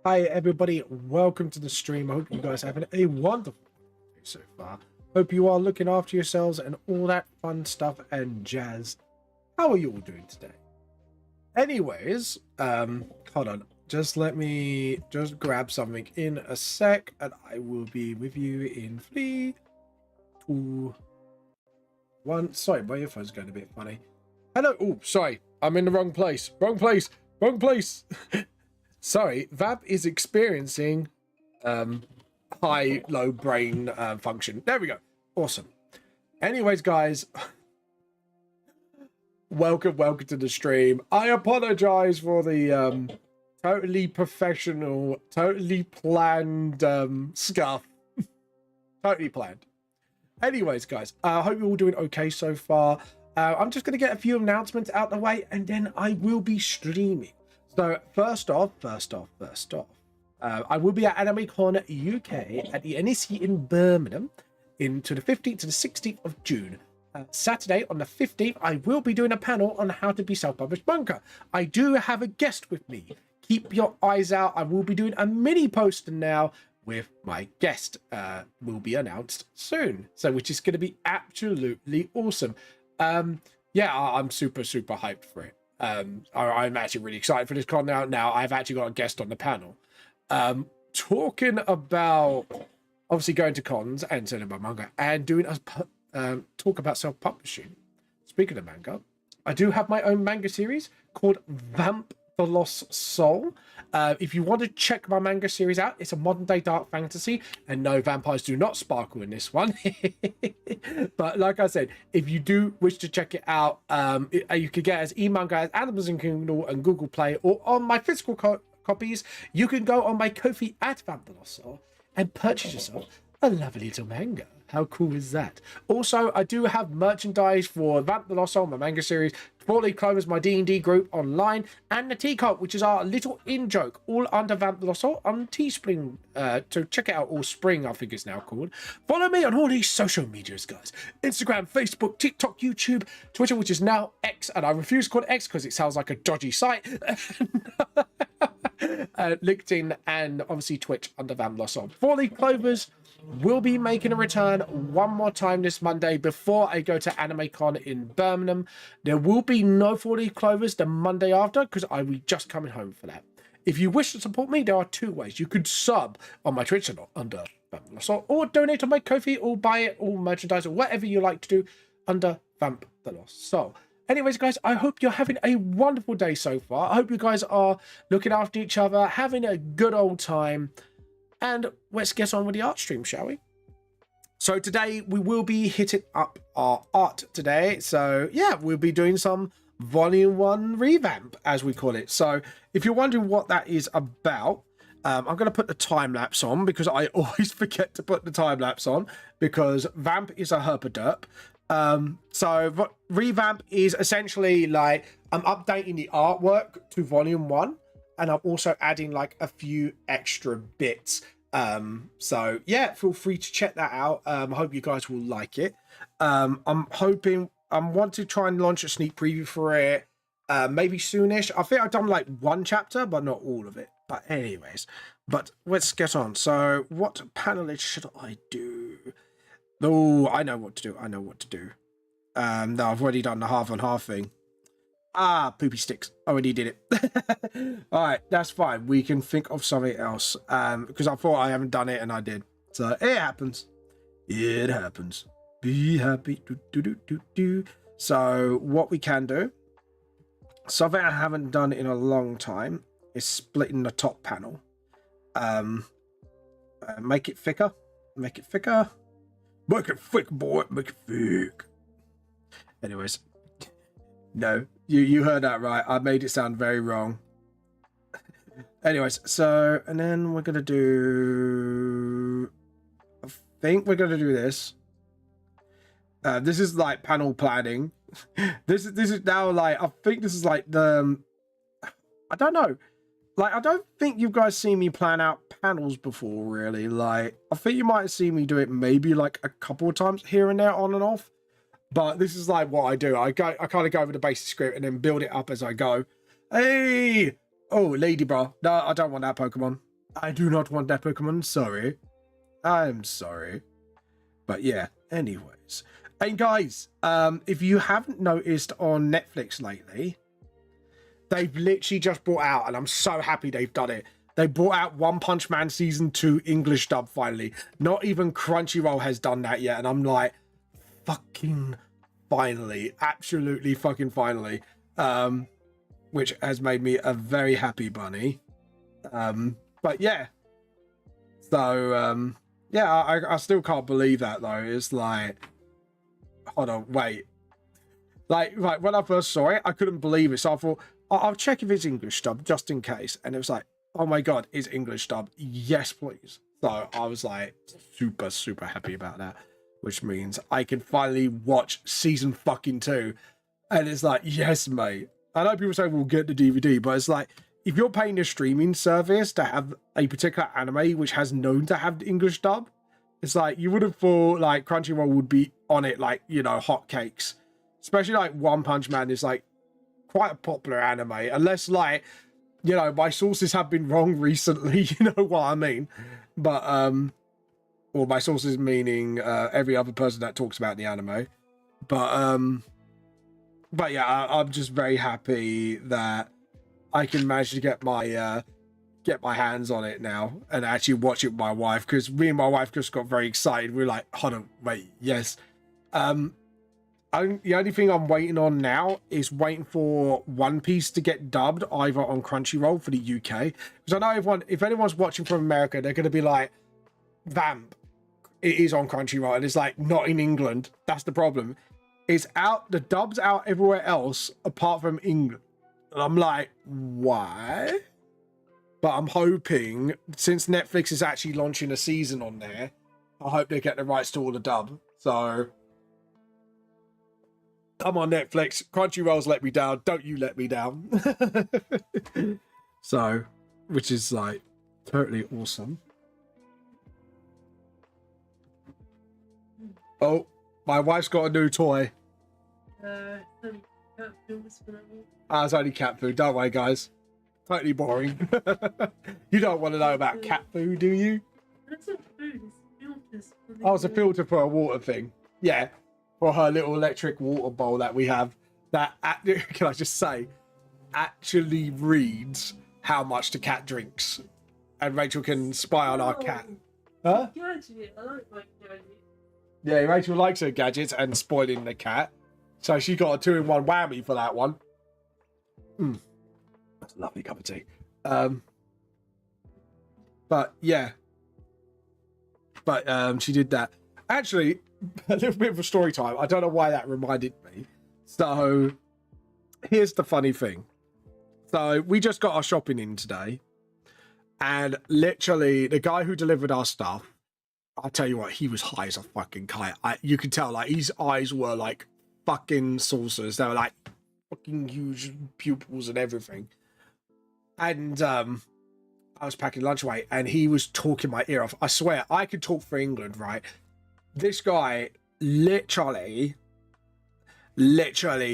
Hi everybody, welcome to the stream. I hope you guys are having a wonderful day so far. Hope you are looking after yourselves and all that fun stuff and jazz. How are you all doing today? Anyways, hold on. Just let me just grab something in a sec and I will be with you in 3, 2, 1. Sorry, my earphone's going a bit funny. Hello. Oh, sorry. I'm in the wrong place. Wrong place. Wrong place. Sorry, Vamp is experiencing high-low brain function. There we go. Awesome. Anyways, guys, welcome to the stream. I apologize for the totally professional, totally planned scuff. Totally planned. Anyways, guys, I hope you're all doing okay so far. I'm just going to get a few announcements out the way, and then I will be streaming. So first off, I will be at AnimeCon UK at the NEC in Birmingham into the 15th to the 16th of June. Saturday on the 15th, I will be doing a panel on how to be self-published manga. I do have a guest with me. Keep your eyes out. I will be doing a mini poster now with my guest. Will be announced soon. So which is going to be absolutely awesome. Yeah, I'm super hyped for it. I'm actually really excited for this con now. Now I've actually got a guest on the panel. Talking about obviously going to cons and selling my manga and doing a talk about self-publishing. Speaking of manga, I do have my own manga series called Vamp the Lost Soul. If you want to check my manga series out, it's a modern day dark fantasy, and no, vampires do not sparkle in this one. But like I said, if you do wish to check it out, you could get it as e-manga as Amazon Kindle and Google Play, or on my physical copies, you can go on my Ko-fi at Vamp the Lost Soul and purchase yourself a lovely little manga. How cool is that? Also, I do have merchandise for Vamp the Lost Soul, my manga series, 4-Leaf Clovers, my D&D group online, and the Teacup, which is our little in-joke, all under Vamp the Lost Soul on Teespring. So check it out, all spring, I think it's now called. Follow me on all these social medias, guys. Instagram, Facebook, TikTok, YouTube, Twitter, which is now X, and I refuse to call it X because it sounds like a dodgy site. LinkedIn, and obviously Twitch under Vamp the Lost Soul. 4-Leaf Clovers will be making a return one more time this Monday before I go to AnimeCon in Birmingham. There will be no 4-Leaf Clovers the Monday after because I will be just coming home for that. If you wish to support me, there are two ways. You could sub on my Twitch channel under Vamp the Lost Soul, or donate on my Ko-fi, or buy it, or merchandise, or whatever you like to do under Vamp the Lost Soul. Anyways, guys, I hope you're having a wonderful day so far. I hope you guys are looking after each other, having a good old time. And let's get on with the art stream, shall we? So today we will be hitting up our art today. So yeah, we'll be doing some volume 1 revamp, as we call it. So if you're wondering what that is about, I'm going to put the time lapse on because I always forget to put the time lapse on because Vamp is a herpaderp. So revamp is essentially like I'm updating the artwork to volume 1. And I'm also adding like a few extra bits. So yeah, feel free to check that out. I hope you guys will like it. I want to try and launch a sneak preview for it maybe soonish. I think I've done like one chapter, but not all of it. But anyways, let's get on. So what panelist should I do? Oh, I know what to do. No, I've already done the half on half thing. Ah, poopy sticks. Already did it. All right, that's fine. We can think of something else. Because I thought I haven't done it and I did. So it happens. It happens. Be happy. Do. So what we can do, something I haven't done in a long time, is splitting the top panel. Make it thicker. Make it thicker. Make it thick, boy. Make it thick. Anyways. No, you heard that right. I made it sound very wrong. Anyways, so, and then we're going to do, I think we're going to do this. This is like panel planning. This is now like, I think this is like the, I don't know. Like, I don't think you guys seen me plan out panels before, really. Like, I think you might have seen me do it maybe like a couple of times here and there on and off. But this is like what I do. I kind of go over the basic script and then build it up as I go. Hey! Oh, lady bro. No, I don't want that Pokemon. I do not want that Pokemon. Sorry. I'm sorry. But yeah, anyways. And guys, if you haven't noticed on Netflix lately, they've literally just brought out, and I'm so happy they've done it. They brought out One Punch Man Season 2 English dub finally. Not even Crunchyroll has done that yet. And I'm like, fucking finally. Absolutely fucking finally. Which has made me a very happy bunny. But yeah. So, yeah, I still can't believe that though. It's like, hold on, wait. Like when I first saw it, I couldn't believe it. So I thought, I'll check if it's English dub just in case. And it was like, oh my God, it's English dub. Yes, please. So I was like super, super happy about that, which means I can finally watch season fucking 2. And it's like, yes, mate. I know people say we'll get the DVD, but it's like, if you're paying a streaming service to have a particular anime which has known to have the English dub, it's like you would have thought like Crunchyroll would be on it like, you know, hotcakes. Especially like One Punch Man is like quite a popular anime, unless like, you know, my sources have been wrong recently, you know what I mean? But or my sources meaning every other person that talks about the anime. But yeah, I'm just very happy that I can manage to get my hands on it now and actually watch it with my wife, because me and my wife just got very excited. We were like, hold on, wait, yes. The only thing I'm waiting on now is waiting for One Piece to get dubbed either on Crunchyroll for the UK, because I know if anyone's watching from America, they're going to be like, Vamp, it is on Crunchyroll, and it's like not in England. That's the problem. It's out, the dub's out everywhere else apart from England. And I'm like, why? But I'm hoping, since Netflix is actually launching a season on there, I hope they get the rights to all the dub. So, come on, Netflix. Crunchyroll's let me down. Don't you let me down. So, which is like totally awesome. Oh, my wife's got a new toy. It's only cat food. Don't worry, guys. Totally boring. You don't want to know about cat food, do you? That's not food, it's filters. Oh, it's a filter for a water thing. Yeah, for her little electric water bowl that we have. That, can I just say, actually reads how much the cat drinks. And Rachel can spy on our cat. Huh? Gadget. I like my gadget. Yeah, Rachel likes her gadgets and spoiling the cat. So she got a 2-in-1 whammy for that one. That's a lovely cup of tea. But yeah. But she did that. Actually, a little bit of a story time. I don't know why that reminded me. So here's the funny thing. So we just got our shopping in today. And literally, the guy who delivered our stuff, I'll tell you what, he was high as a fucking kite. You could tell, like, his eyes were like fucking saucers. They were like fucking huge pupils and everything. And I was packing lunch away, and he was talking my ear off. I swear, I could talk for England, right? This guy literally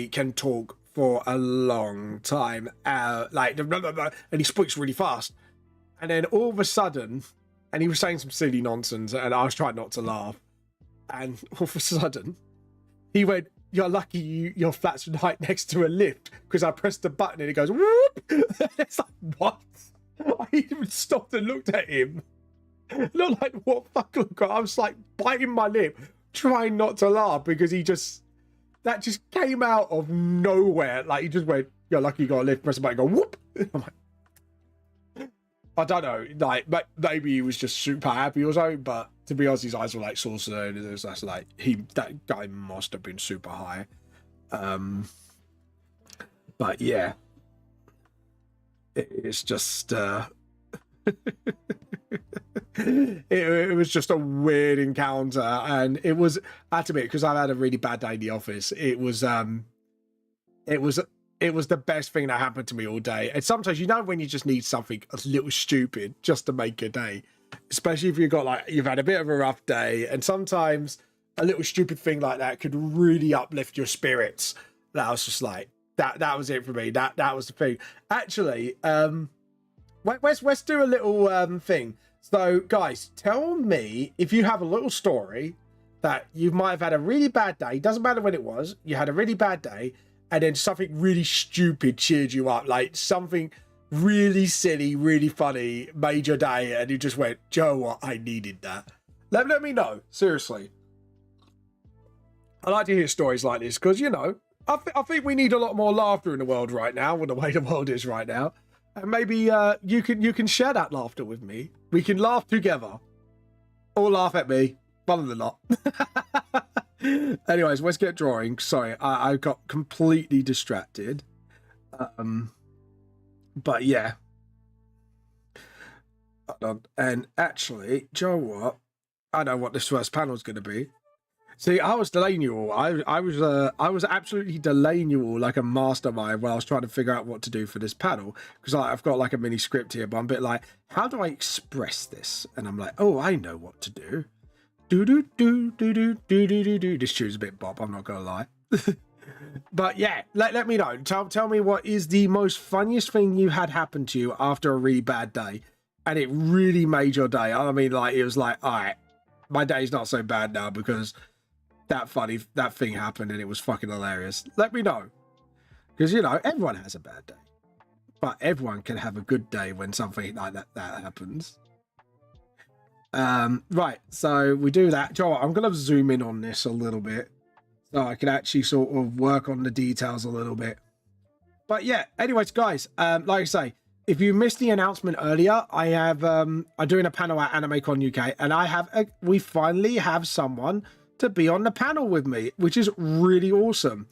can talk for a long time. Like, and he speaks really fast. And then all of a sudden, and he was saying some silly nonsense, and I was trying not to laugh. And all of a sudden, he went, "You're lucky your flat's right next to a lift, because I pressed the button and it goes, whoop." It's like, what? I even stopped and looked at him. Not like, what fuck? I was like biting my lip, trying not to laugh, because that just came out of nowhere. Like, he just went, "You're lucky you got a lift," press the button, go, whoop. I'm like, I don't know, like, maybe he was just super happy or something, but to be honest, his eyes were like saucer, and it was just like, that guy must have been super high. But yeah, it's just, it was just a weird encounter, and it was, I have to admit, because I've had a really bad day in the office, it was the best thing that happened to me all day. And sometimes, you know, when you just need something a little stupid just to make your day, especially if you've had a bit of a rough day, and sometimes a little stupid thing like that could really uplift your spirits. That was just like, that was it for me. That was the thing. Actually, let's do a little thing. So, guys, tell me if you have a little story that you might have had a really bad day. Doesn't matter when it was. You had a really bad day, and then something really stupid cheered you up, like something really silly, really funny, made your day, and you just went, Joe, what? I needed that. Let me know. Seriously. I like to hear stories like this because, you know, I think we need a lot more laughter in the world right now, with the way the world is right now. And maybe you can share that laughter with me. We can laugh together. Or laugh at me. One of the lot. Anyways, let's get drawing. Sorry, I got completely distracted. But yeah. And actually, do you know what? I know what this first panel is going to be. See, I was delaying you all. I was absolutely delaying you all like a mastermind while I was trying to figure out what to do for this panel, because I've got like a mini script here, but I'm a bit like, how do I express this? And I'm like, oh, I know what to do. Do do do do do do do do do. This tune's a bit bop. I'm not gonna lie. But yeah, let me know. Tell me what is the most funniest thing you had happen to you after a really bad day, and it really made your day. I mean, like it was like, all right, my day's not so bad now because that thing happened and it was fucking hilarious. Let me know, because you know everyone has a bad day, but everyone can have a good day when something like that happens. Right, so we do that. Joe, I'm gonna zoom in on this a little bit so I can actually sort of work on the details a little bit. But yeah, anyways, guys, like I say, if you missed the announcement earlier, I have I'm doing a panel at AnimeCon UK, and we finally have someone to be on the panel with me, which is really awesome.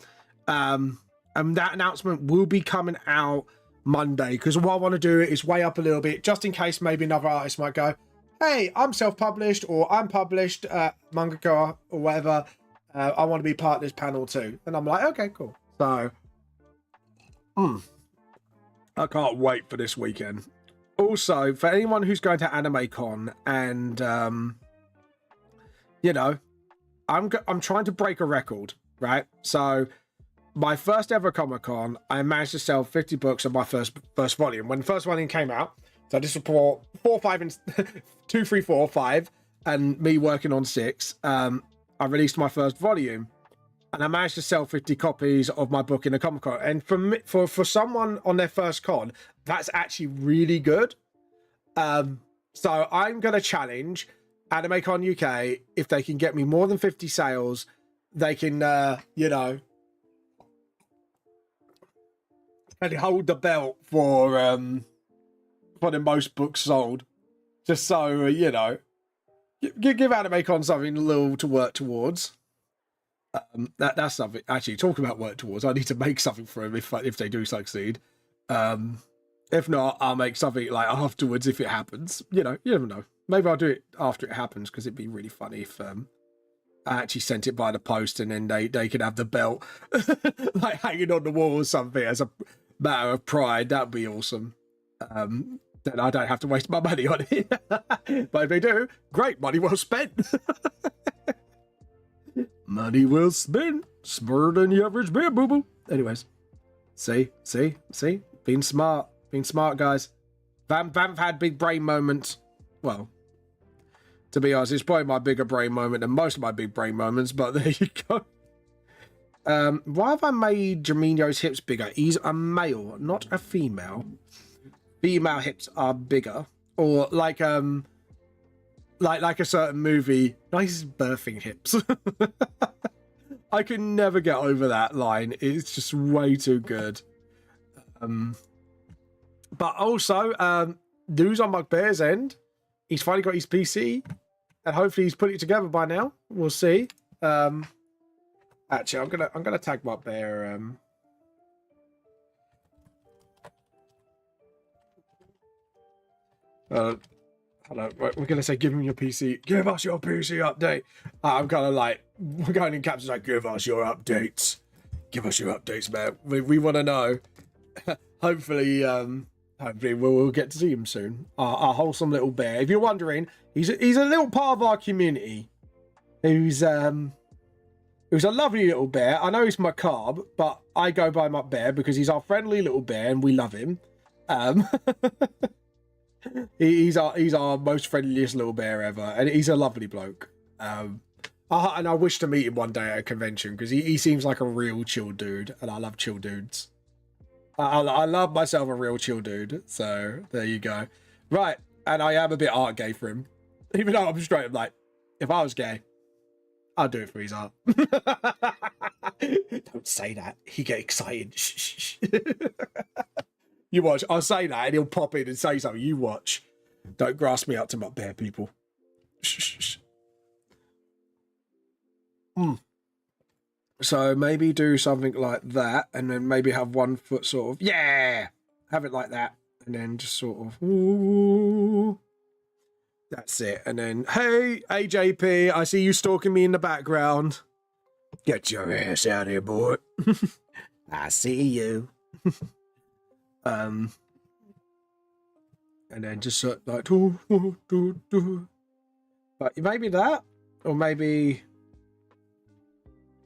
And that announcement will be coming out Monday, because what I want to do is weigh up a little bit, just in case maybe another artist might go, hey, I'm self-published, or I'm published, mangaka, or whatever. I want to be part of this panel too. And I'm like, okay, cool. So, I can't wait for this weekend. Also, for anyone who's going to AnimeCon, and, you know, I'm trying to break a record, right? So my first ever Comic-Con, I managed to sell 50 books of my first volume. When the first volume came out, so this was for 4, 5, and 2, 3, 4, 5, and me working on 6, I released my first volume, and I managed to sell 50 copies of my book in a Comic-Con. And for someone on their first con, that's actually really good. So I'm going to challenge AnimeCon UK, if they can get me more than 50 sales, they can, you know, and hold the belt for the most books sold. Just so, you know, give AnimeCon something little to work towards. That's something. Actually, talking about work towards, I need to make something for them if they do succeed. If not, I'll make something like afterwards if it happens. You know, you never know. Maybe I'll do it after it happens, because it'd be really funny if I actually sent it by the post, and then they could have the belt like hanging on the wall or something as a matter of pride. That'd be awesome. Then I don't have to waste my money on it. But if they do, great, money well spent. Money well spent, smarter than the average bear, boo boo. Anyways, see, being smart, guys. Vamp had big brain moments. Well, to be honest, it's probably my bigger brain moment than most of my big brain moments, but there you go. Why have I made Jaminho's hips bigger? He's a male, not a female. Female hips are bigger. Or like a certain movie, nice birthing hips. I can never get over that line. It's just way too good. But also, news on Mugbear's end. He's finally got his PC, and hopefully he's put it together by now. We'll see. Actually, I'm gonna tag Mugbear. Hello. We're gonna say, give him your PC. Give us your PC update. I'm kind of like, we're going in caps like, give us your updates. Give us your updates, man. We want to know. Hopefully, we'll get to see him soon. Our wholesome little bear. If you're wondering, he's a little part of our community. Who's a lovely little bear. I know he's macabre, but I go by my bear because he's our friendly little bear and we love him. He's our most friendliest little bear ever, and he's a lovely bloke. And I wish to meet him one day at a convention because he seems like a real chill dude, and I love chill dudes. I love myself a real chill dude. So there you go. Right, and I am a bit art gay for him, even though I'm straight up like, if I was gay, I'd do it for his art. Don't say that. He get excited. Shh. You watch. I'll say that, and he'll pop in and say something. You watch. Don't grass me up to my bear, people. Shh. So maybe do something like that, and then maybe have 1 foot sort of, yeah, have it like that, and then just sort of, ooh. That's it. And then, hey, AJP, I see you stalking me in the background. Get your ass out here, boy. I see you. And then just sort of like, but maybe that, or maybe,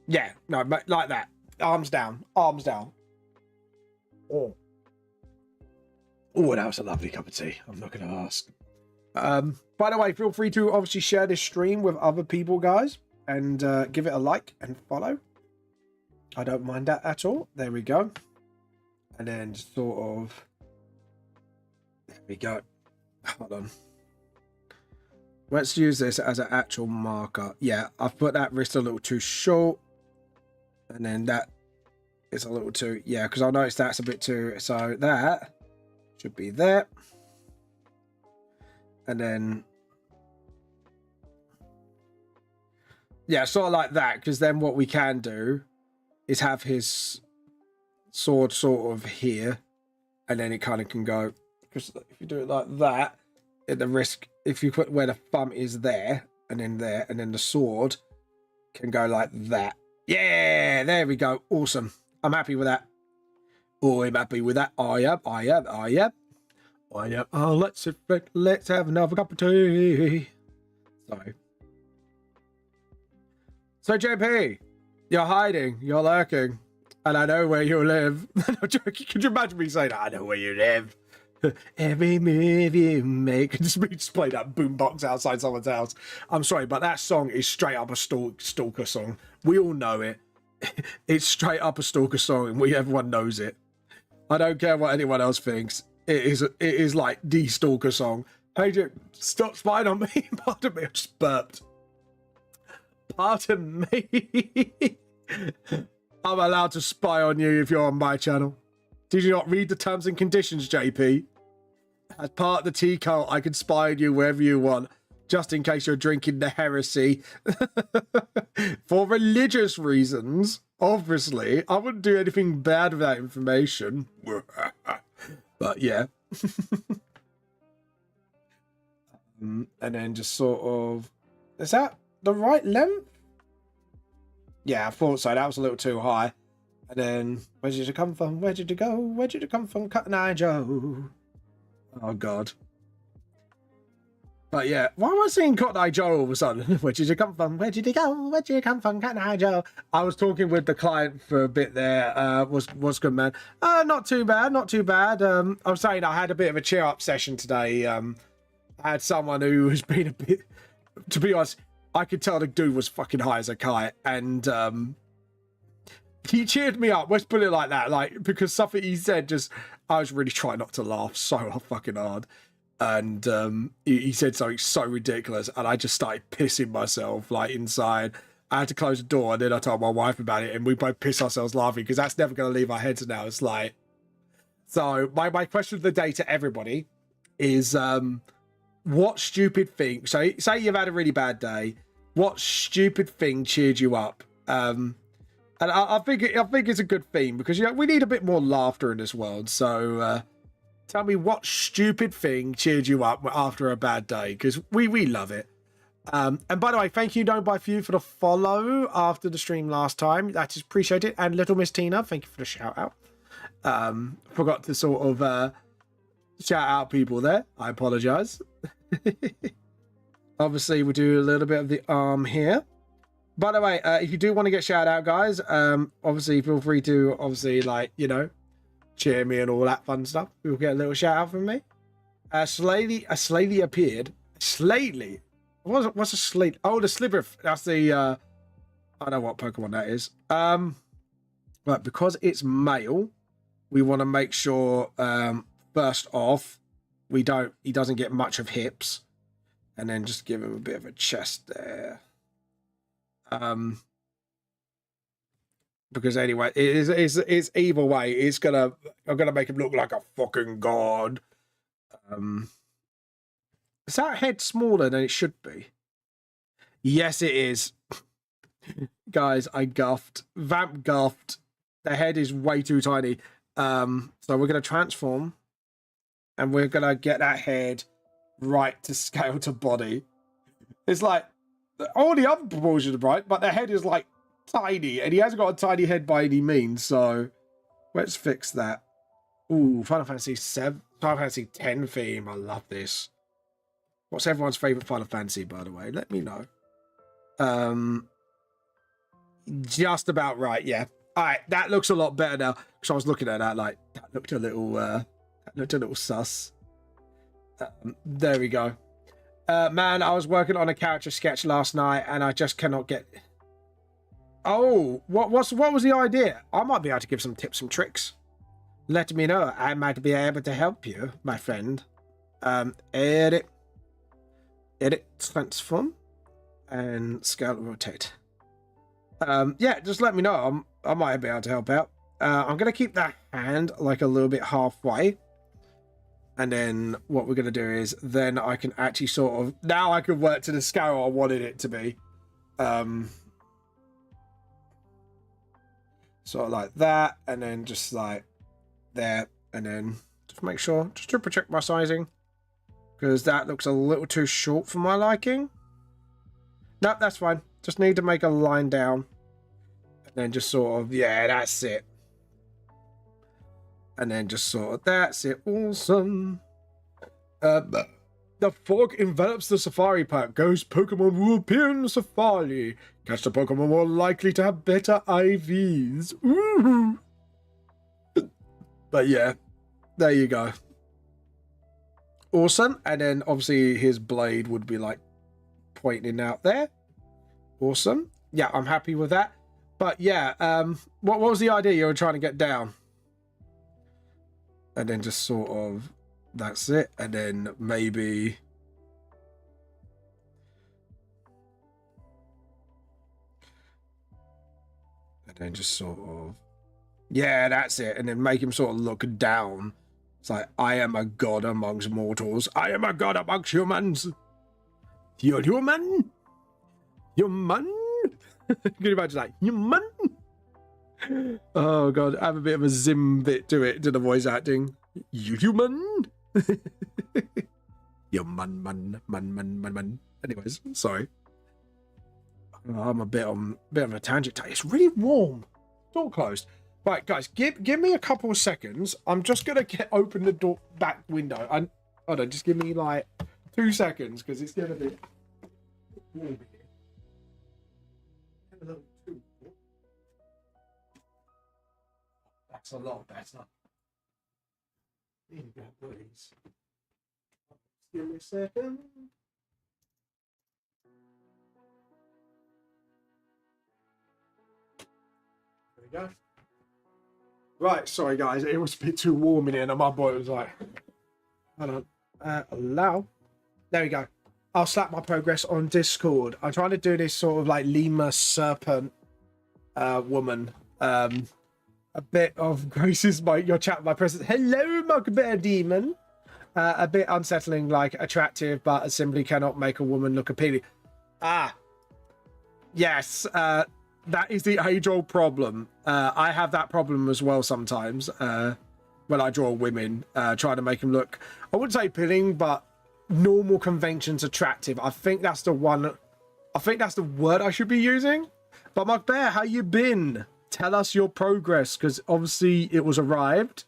yeah, no, like that. Arms down. Oh, that was a lovely cup of tea. I'm not going to ask. By the way, feel free to obviously share this stream with other people, guys, and give it a like and follow. I don't mind that at all. There we go. And then sort of, there we go. Hold on. Let's use this as an actual marker. Yeah, I've put that wrist a little too short. And then that is a little too, yeah, because I noticed that's a bit too, so that should be there. And then, yeah, sort of like that, because then what we can do is have his sword sort of here, and then it kind of can go, because if you do it like that, at the risk, if you put where the thumb is there, and then the sword can go like that. Yeah, there we go. Awesome. I'm happy with that. Oh, I'm happy with that. I am. Oh, let's have another cup of tea. So JP, you're hiding, you're lurking, and I know where you live. Could you imagine me saying, I know where you live? Every move you make. Just play that boombox outside someone's house. I'm sorry, but that song is straight up a stalker song. We all know it. It's straight up a stalker song, and everyone knows it. I don't care what anyone else thinks. It is like the stalker song. Hey, stop spying on me. Pardon me, I just burped. Pardon me. I'm allowed to spy on you if you're on my channel. Did you not read the terms and conditions, JP? As part of the tea cult, I can spy on you wherever you want, just in case you're drinking the heresy. For religious reasons, obviously. I wouldn't do anything bad with that information. But yeah. And then just sort of... Is that the right length? Yeah, I thought so. That was a little too high. And then, where did you come from? Where did you go? Where did you come from, Cotton Eye Joe? Oh, God. But yeah, why am I saying Cotton Eye Joe all of a sudden? Where did you come from? Where did you go? Where did you come from, Cotton Eye Joe? I was talking with the client for a bit there. What's good, man? Not too bad, not too bad. I was saying I had a bit of a cheer-up session today. I had someone who has been a bit... To be honest, I could tell the dude was fucking high as a kite. And... he cheered me up, let's put it like that, like, because something he said just, I was really trying not to laugh so fucking hard, and he said something so ridiculous, and I just started pissing myself, like, inside. I had to close the door, and then I told my wife about it, and we both pissed ourselves laughing, because that's never going to leave our heads now. It's like, so my question of the day to everybody is, what stupid thing, so say you've had a really bad day, what stupid thing cheered you up? And I think it's a good theme because, you know, we need a bit more laughter in this world. So tell me what stupid thing cheered you up after a bad day, because we love it. And by the way, thank you, Don't Buy Few, for the follow after the stream last time. That is appreciated. And Little Miss Tina, thank you for the shout out. Forgot to sort of shout out people there. I apologize. Obviously, we do a little bit of the arm here. By the way, if you do want to get shout out, guys, obviously feel free to, obviously, like, you know, cheer me and all that fun stuff. You'll get a little shout out from me. Slately appeared. Slately? What's a slate? Oh, the Slither. That's the, I don't know what Pokemon that is. But because it's male, we want to make sure, first off, he doesn't get much of hips. And then just give him a bit of a chest there. Because anyway, it's either way, I'm gonna make him look like a fucking god. Is that head smaller than it should be? Yes, it is. Guys, I guffed. Vamp guffed. The head is way too tiny. So we're gonna transform, and we're gonna get that head right to scale to body. It's like all the other proportions are right, but the head is like tiny, and he hasn't got a tiny head by any means. So let's fix that. Ooh, Final Fantasy 7, Final Fantasy 10 theme. I love this. What's everyone's favorite Final Fantasy, by the way? Let me know. Just about right, yeah. All right, that looks a lot better now. Because I was looking at that, like that looked a little sus. There we go. Man, I was working on a character sketch last night, and I just cannot get. Oh, what was the idea? I might be able to give some tips and tricks. Let me know. I might be able to help you, my friend. Edit, transform, and scale rotate. Yeah, just let me know. I might be able to help out. I'm gonna keep that hand like a little bit halfway. And then what we're going to do is then I can actually sort of... Now I can work to the scale I wanted it to be. Sort of like that. And then just like there. And then just make sure... Just triple check my sizing. Because that looks a little too short for my liking. Nope, that's fine. Just need to make a line down. And then just sort of... Yeah, that's it. And then just sort of, that's it. Awesome. The fog envelops the safari pack. Ghost Pokemon will appear in the safari. Catch the Pokemon more likely to have better IVs. Ooh. But yeah, there you go. Awesome. And then obviously his blade would be like pointing out there. Awesome. Yeah, I'm happy with that. But yeah, what was the idea you were trying to get down? And then just sort of, that's it. And then maybe... And then just sort of... Yeah, that's it. And then make him sort of look down. It's like, I am a god amongst mortals. I am a god amongst humans. You're human? Human? Can you imagine that? Human? Oh god, I have a bit of a zim bit to it, to the voice acting. You human? You man. Anyways, sorry. I'm a bit of a tangent. It's really warm. Door closed. Right, guys, give me a couple of seconds. I'm just gonna open the door back window. Hold on, just give me like 2 seconds because it's gonna be warm here. That's a lot better. There you go, please. Give me a second. There we go. Right, sorry guys, it was a bit too warm in here, and my boy was like, hold on, allow. There we go. I'll slap my progress on Discord. I'm trying to do this sort of like lemur serpent woman. A bit of graces your chat, my presence. Hello, Mark Bear Demon. A bit unsettling, like attractive, but simply cannot make a woman look appealing. Ah, yes, that is the age-old problem. I have that problem as well sometimes when I draw women, trying to make them look, I wouldn't say appealing, but normal conventions attractive. I think that's the one. I think that's the word I should be using. But Mark Bear, how you been? Tell us your progress, because obviously it was arrived.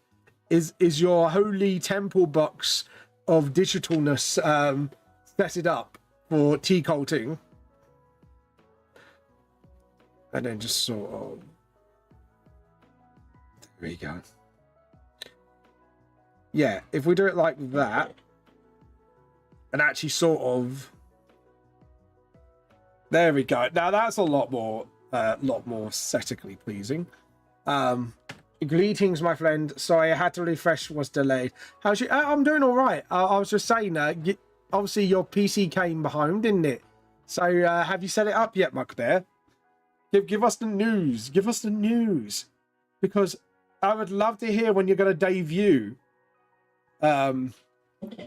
Is your holy temple box of digitalness set it up for tea colting? And then just sort of... There we go. Yeah, if we do it like that, and actually sort of. There we go. Now that's a lot more aesthetically pleasing. Greetings, my friend. Sorry, I had to refresh. Was delayed. How's you? I'm doing all right. I was just saying. Obviously, your PC came behind, didn't it? So, have you set it up yet, Muckbear? Give us the news. Give us the news, because I would love to hear when you're going to debut.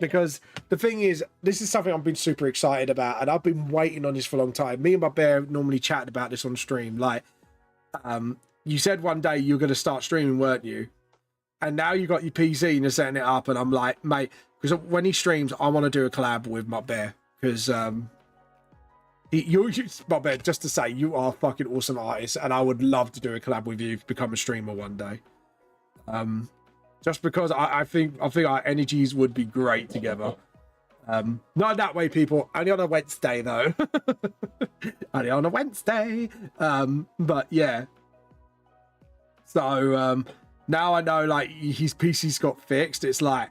Because the thing is, this is something I've been super excited about, and I've been waiting on this for a long time. Me and my bear normally chat about this on stream. Like, you said one day you were going to start streaming, weren't you? And now you got your PC and you're setting it up, and I'm like, mate, because when he streams, I want to do a collab with my bear, because my bear, just to say, you are a fucking awesome artist, and I would love to do a collab with you, become a streamer one day. Just because I think our energies would be great together. Not that way, people. Only on a Wednesday, though. Only on a Wednesday. But yeah. So now I know, like, his PC's got fixed. It's like,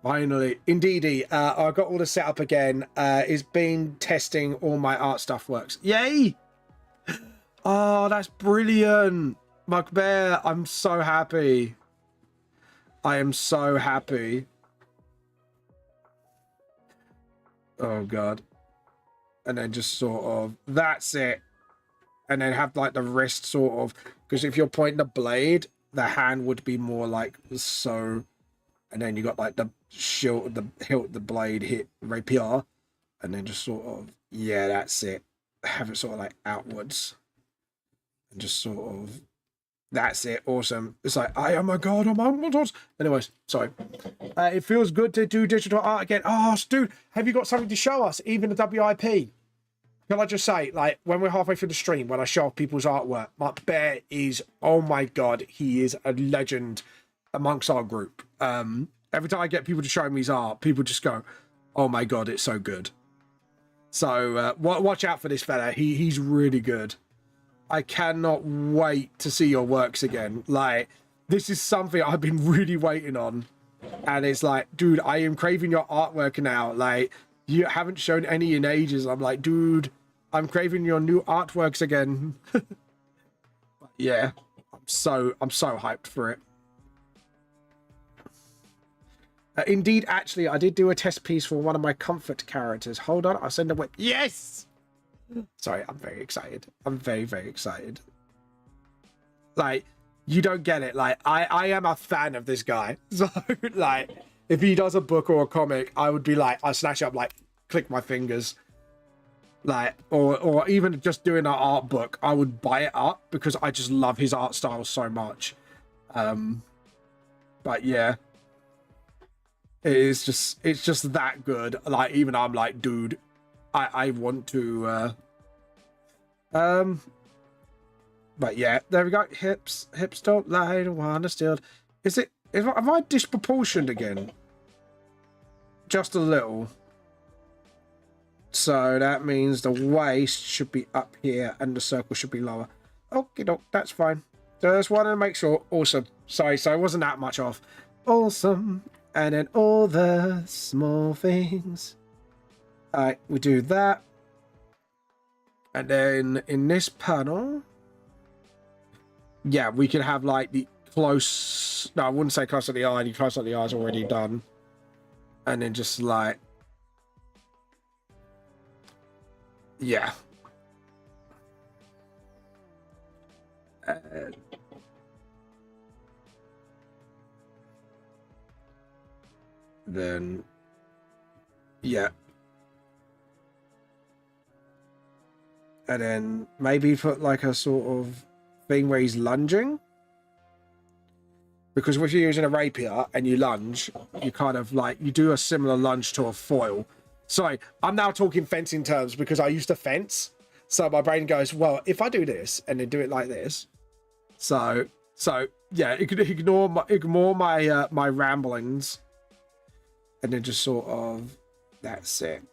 finally. Indeedy. I got all the setup again. It's been testing all my art stuff works. Yay! Oh, that's brilliant. Muckbear, I'm so happy. I am so happy. Oh god. And then just sort of, that's it. And then have like the wrist sort of, because if you're pointing the blade, the hand would be more like so. And then you got like the hilt, the blade hit rapier. And then just sort of, yeah, that's it. Have it sort of like outwards. And just sort of, that's it. Awesome. It's like, I am a god among mortals. Anyways, sorry. It feels good to do digital art again. Oh, dude, have you got something to show us? Even the WIP? Can I just say, like, when we're halfway through the stream, when I show off people's artwork, my bear is, oh my god, he is a legend amongst our group. Every time I get people to show me his art, people just go, oh my god, it's so good. So watch out for this fella. He's really good. I cannot wait to see your works again. Like, this is something I've been really waiting on. And it's like, dude, I am craving your artwork now. Like, you haven't shown any in ages. I'm like, dude, I'm craving your new artworks again. But yeah, I'm so hyped for it. Indeed, actually, I did do a test piece for one of my comfort characters. Hold on, I'll send a whip. Yes! Sorry, I'm very excited. I'm very, very excited. Like, you don't get it. Like, I am a fan of this guy. So, like, if he does a book or a comic, I would be like, I snatch it up, like, click my fingers. Like, or even just doing an art book, I would buy it up because I just love his art style so much. But yeah. It's just that good. Like, even I'm like, dude, I want to but yeah, there we go. Hips don't lie, don't wanna steal. Have I disproportioned again? Just a little. So that means the waist should be up here and the circle should be lower. Okay, doke, that's fine. Just wanted to make sure. Awesome. Sorry, so it wasn't that much off. Awesome. And then all the small things. Alright, we do that. And then in this panel, yeah, we can have like the close, no, I wouldn't say close to the eye, the close to the eye is already done. And then just like, yeah. Then, yeah. And then maybe put like a sort of thing where he's lunging. Because if you're using a rapier and you lunge, you kind of like, you do a similar lunge to a foil. Sorry, I'm now talking fencing terms because I used to fence. So my brain goes, well, if I do this and then do it like this. So yeah, you could ignore my my ramblings. And then just sort of, that's it.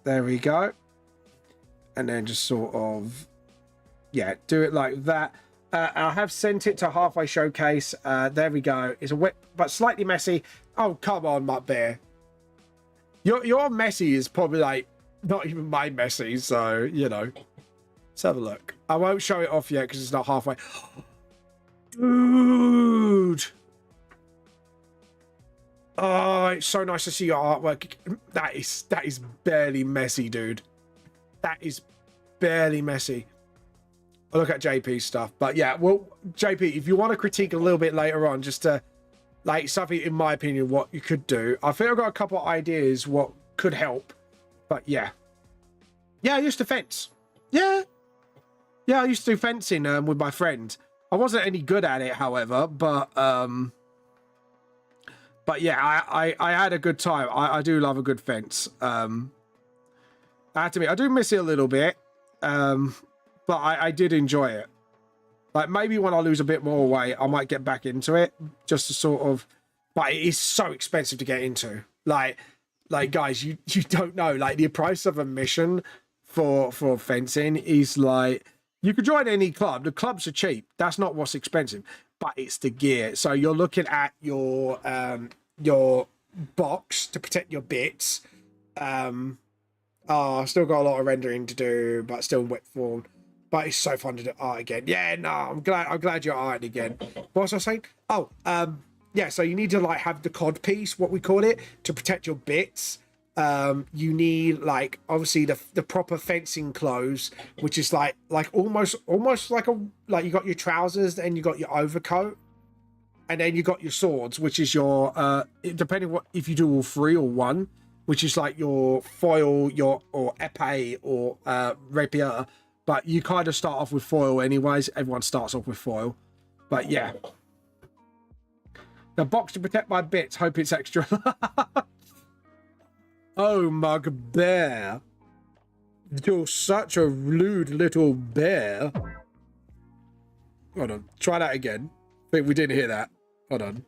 There we go. And then just sort of, yeah, do it like that. I have sent it to Halfway Showcase. There we go. It's a wet but slightly messy. Oh, come on, Mutt Bear. Your messy is probably like not even my messy, so you know. Let's have a look. I won't show it off yet because it's not halfway. Dude. Oh, it's so nice to see your artwork. That is barely messy, dude. That is barely messy. I'll look at JP's stuff. But yeah, well, JP, if you want to critique a little bit later on, just to like something, in my opinion, what you could do. I think I've got a couple of ideas what could help. But yeah. Yeah, I used to fence. Yeah. Yeah, I used to do fencing with my friend. I wasn't any good at it, however, but yeah, I had a good time. I do love a good fence. I have to admit, I do miss it a little bit, but I did enjoy it. Like maybe when I lose a bit more weight, I might get back into it just to sort of. But it is so expensive to get into. Like guys, you don't know. Like the price of admission for fencing is like. You could join any club. The clubs are cheap. That's not what's expensive, but it's the gear. So you're looking at your box to protect your bits. I've still got a lot of rendering to do, but still in wet form. But it's so fun to do art again. Yeah, no, I'm glad you're arting again. What was I saying? Oh, yeah. So you need to like have the cod piece, what we call it, to protect your bits. You need like obviously the proper fencing clothes, which is like almost like you got your trousers and you got your overcoat, and then you got your swords, which is your depending what if you do all three or one, which is like your foil, or epee or rapier. But you kind of start off with foil anyways. Everyone starts off with foil, but yeah. The box to protect my bits. Hope it's extra. Oh, Mug Bear. You're such a rude little bear. Hold on. Try that again. I think we didn't hear that. Hold on.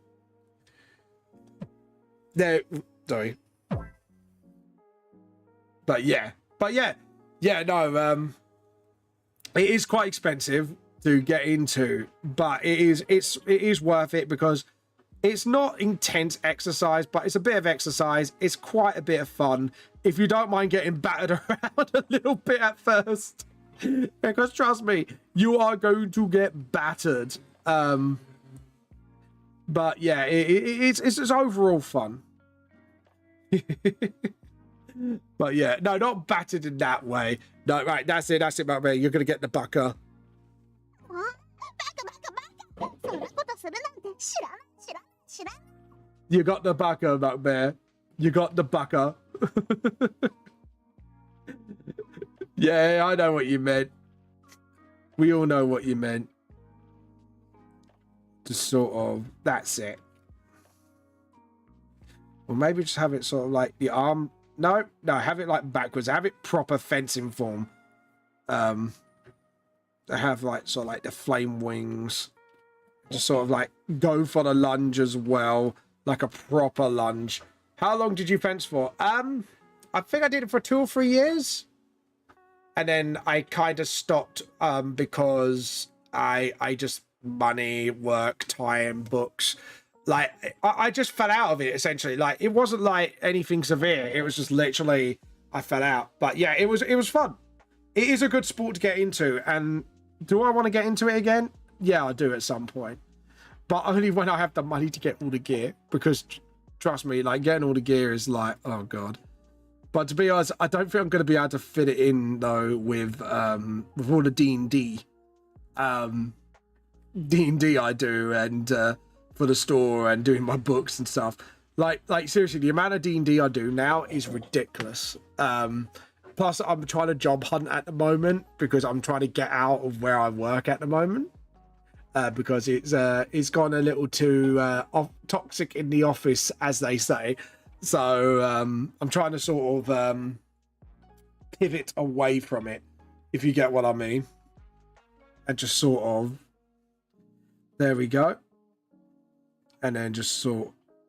There. Sorry. But yeah. Yeah, no, it is quite expensive to get into, but it is worth it because it's not intense exercise, but it's a bit of exercise. It's quite a bit of fun. If you don't mind getting battered around a little bit at first. Because trust me, you are going to get battered. But yeah, it's overall fun. But yeah, no, not battered in that way. No, right, that's it, my man. You're going to get the bucker. You got the bucker, Bear. You got the bucker. Yeah, I know what you meant. We all know what you meant. Just sort of, that's it. Or maybe just have it sort of like the arm. No, have it like backwards. Have it proper fencing form. Have like sort of like the flame wings. Just sort of like go for the lunge as well, like a proper lunge. How long did you fence for? I think I did it for 2 or 3 years, and then I kind of stopped because I just money, work, time, books. Like I just fell out of it essentially. Like it wasn't like anything severe. It was just literally I fell out. But yeah, it was fun. It is a good sport to get into, and do I want to get into it again? Yeah, I'll do at some point, but only when I have the money to get all the gear, because trust me, like getting all the gear is like, oh god. But to be honest, I don't think I'm going to be able to fit it in though with all the D&D I do, and for the store and doing my books and stuff. Like seriously, the amount of D&D I do now is ridiculous. Plus I'm trying to job hunt at the moment because I'm trying to get out of where I work at the moment. Because it's gone a little too toxic in the office, as they say. So I'm trying to sort of pivot away from it, if you get what I mean. And just sort of, there we go. And then just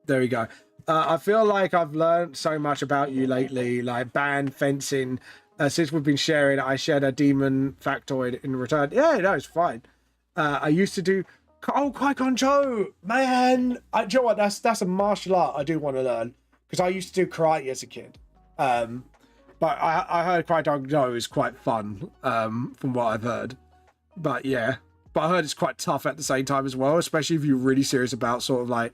there we go. I feel like I've learned so much about you lately, like band fencing. Since we've been sharing, I shared a demon factoid in return. Yeah, no, it's fine. I used to do Qui-Gon Jinn, man. Do you know what? That's a martial art I do want to learn because I used to do karate as a kid. But I heard Qui-Gon Jinn is quite fun, from what I've heard. But yeah, but I heard it's quite tough at the same time as well, especially if you're really serious about sort of like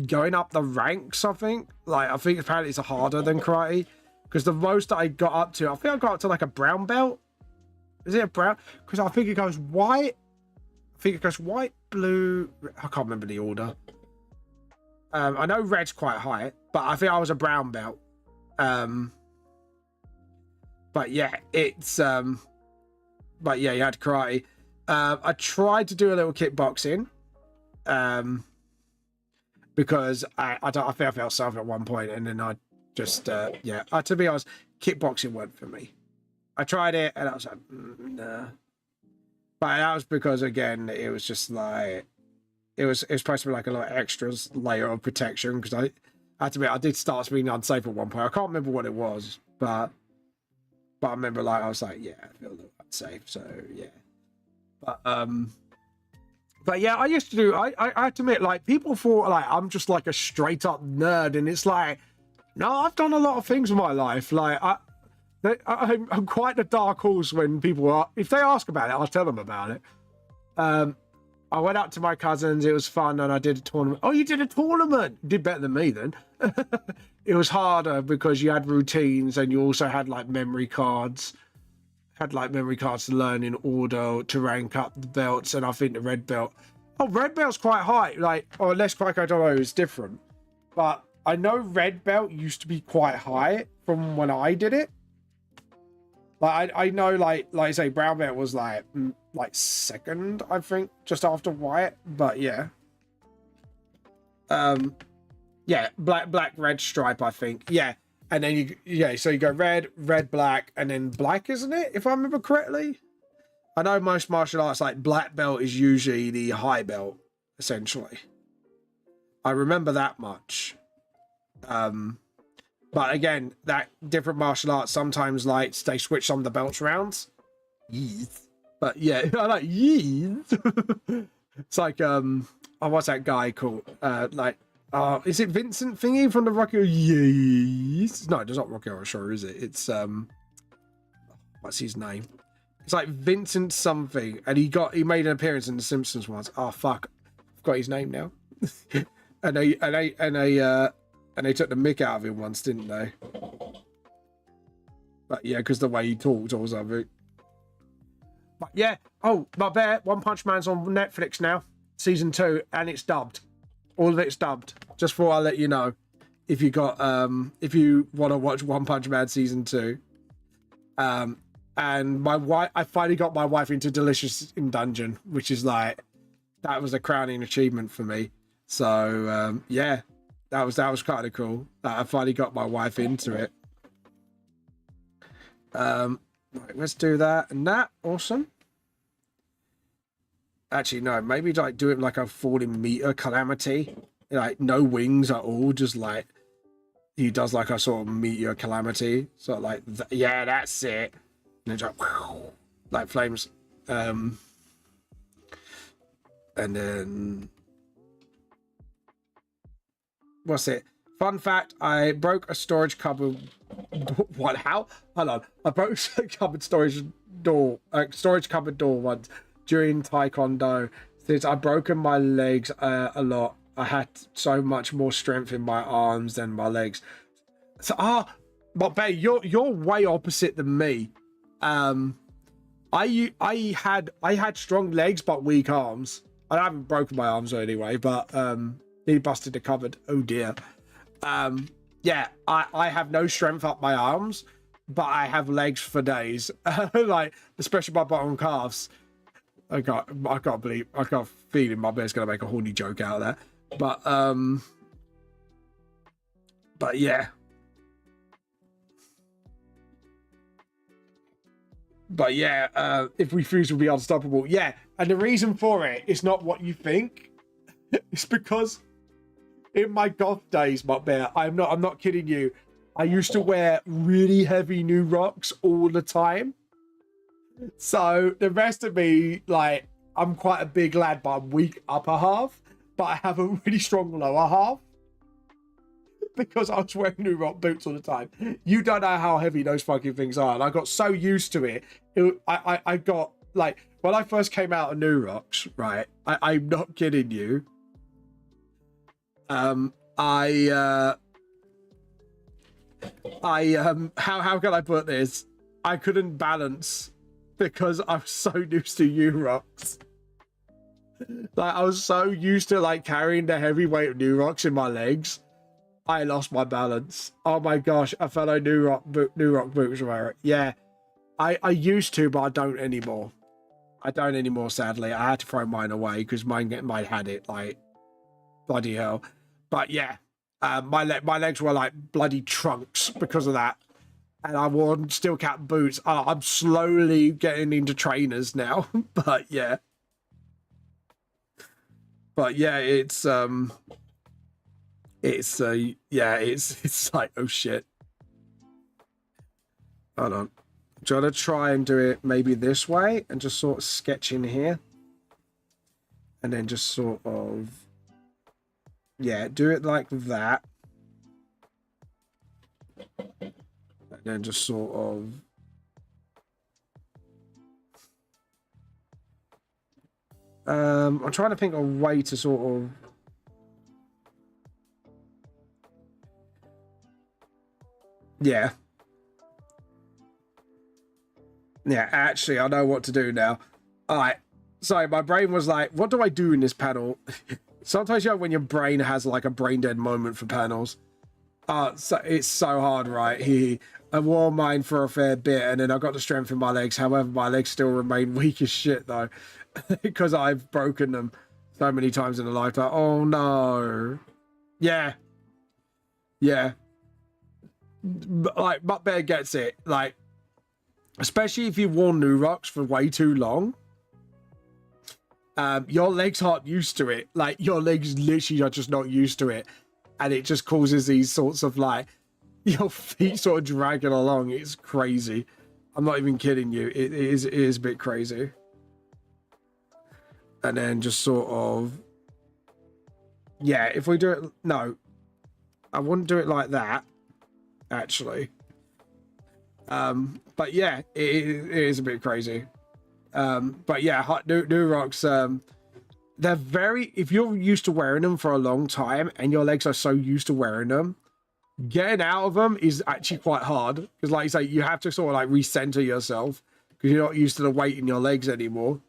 going up the ranks. I think apparently it's harder than karate because the most that I got up to, I think I got up to like a brown belt. Is it a brown? Because I think it goes white. I think it goes white, blue. I can't remember the order. I know red's quite high, but I think I was a brown belt. But yeah, it's but yeah, you had karate. I tried to do a little kickboxing, because I think I felt something at one point, and then I just yeah. To be honest, kickboxing weren't for me. I tried it, and I was like, nah. But that was because again, it was just like it was supposed to be like a lot of extras layer of protection because I had to be. I did start being unsafe at one point. I can't remember what it was, but I remember like I was like, yeah, I feel a little unsafe. So yeah, but yeah, I used to do. I have to admit, like people thought like I'm just like a straight up nerd, and it's like, no, I've done a lot of things in my life. Like I'm quite the dark horse when people are. If they ask about it, I'll tell them about it. I went out to my cousins. It was fun, and I did a tournament. Oh, you did a tournament? You did better than me then. It was harder because you had routines, and you also had like memory cards. Had like memory cards to learn in order to rank up the belts, and I think the red belt. Oh, red belt's quite high. Like, or unless Qui-Gon Jinn is different, but I know red belt used to be quite high from when I did it. Like I know, like I say, brown belt was like second, I think, just after white. But yeah, yeah, black, red stripe, I think. Yeah, and then so you go red, black, and then black, isn't it? If I remember correctly. I know most martial arts, like black belt is usually the high belt, essentially. I remember that much. But again, that different martial arts sometimes like they switch some of the belts around. Yeez. But yeah, I like yeez. It's like what's that guy called? Is it Vincent Thingy from the Rocky? Yeez. No, it's not Rocky Horror Show, is it? It's what's his name? It's like Vincent something, and he made an appearance in The Simpsons once. Oh fuck, I've got his name now. and they took the mick out of him once, didn't they? But yeah, because the way he talked or something. But yeah, oh, my bear, One Punch Man's on Netflix now, season 2, and it's dubbed. All of it's dubbed. Just thought I'll let you know if you want to watch One Punch Man season 2. And I finally got my wife into Delicious in Dungeon, which is like, that was a crowning achievement for me. So yeah, that was kind of cool. I finally got my wife into it. Right, let's do that and that. Awesome. Actually, no, maybe like do it like a falling meteor calamity, like no wings at all, just like he does like a sort of meteor calamity. So like, yeah, that's it. And it's like flames. And then what's it? Fun fact, I broke a storage cupboard. What? How? Hold on. I broke a storage cupboard door once during Taekwondo. Since I've broken my legs a lot, I had so much more strength in my arms than my legs. So but babe, you're way opposite than me. I had strong legs but weak arms. I haven't broken my arms anyway, but he busted the cupboard. Oh dear. Yeah, I have no strength up my arms, but I have legs for days. Like especially my bottom calves. I can't believe, I got a feeling my bear's gonna make a horny joke out of that. But yeah. But yeah, if we fuse, we'll be unstoppable. Yeah, and the reason for it is not what you think. It's because in my goth days, my bear, I'm not kidding you. I used to wear really heavy new rocks all the time. So the rest of me, like, I'm quite a big lad, but I'm weak upper half. But I have a really strong lower half because I was wearing New Rock boots all the time. You don't know how heavy those fucking things are, and I got so used to it. I got like when I first came out of New Rocks, right? I'm not kidding you. How can I put this? I couldn't balance because I was so used to New Rocks. Like I was so used to like carrying the heavy weight of New Rocks in my legs, I lost my balance. Oh my gosh, a fellow New Rock boots wearer. Yeah, I used to, but I don't anymore. I don't anymore. Sadly, I had to throw mine away because mine had it like bloody hell. But yeah, my legs were like bloody trunks because of that. And I wore steel cap boots. I'm slowly getting into trainers now, but yeah. But yeah, it's like, oh shit. Hold on. Do you want to try and do it maybe this way and just sort of sketch in here? And then just sort of, yeah, do it like that. And then just sort of, I'm trying to think of a way to sort of, yeah. Yeah, actually, I know what to do now. All right. Sorry, my brain was like, what do I do in this panel? Sometimes, you know, when your brain has like a brain dead moment for panels. So it's so hard, right? I wore mine for a fair bit, and then I got the strength in my legs. However, my legs still remain weak as shit, though, because I've broken them so many times in a lifetime. Oh, no. Yeah. Yeah. Like, Mutt Bear gets it. Like, especially if you've worn New Rocks for way too long, your legs aren't used to it. Like, your legs literally are just not used to it. And it just causes these sorts of, like, your feet sort of dragging along. It's crazy. I'm not even kidding you. It is a bit crazy. And then just sort of, yeah, if we do it, no, I wouldn't do it like that, actually. But yeah, it is a bit crazy. But yeah, New Rocks, they're very, if you're used to wearing them for a long time and your legs are so used to wearing them, getting out of them is actually quite hard. Because like you say, you have to sort of like recenter yourself because you're not used to the weight in your legs anymore.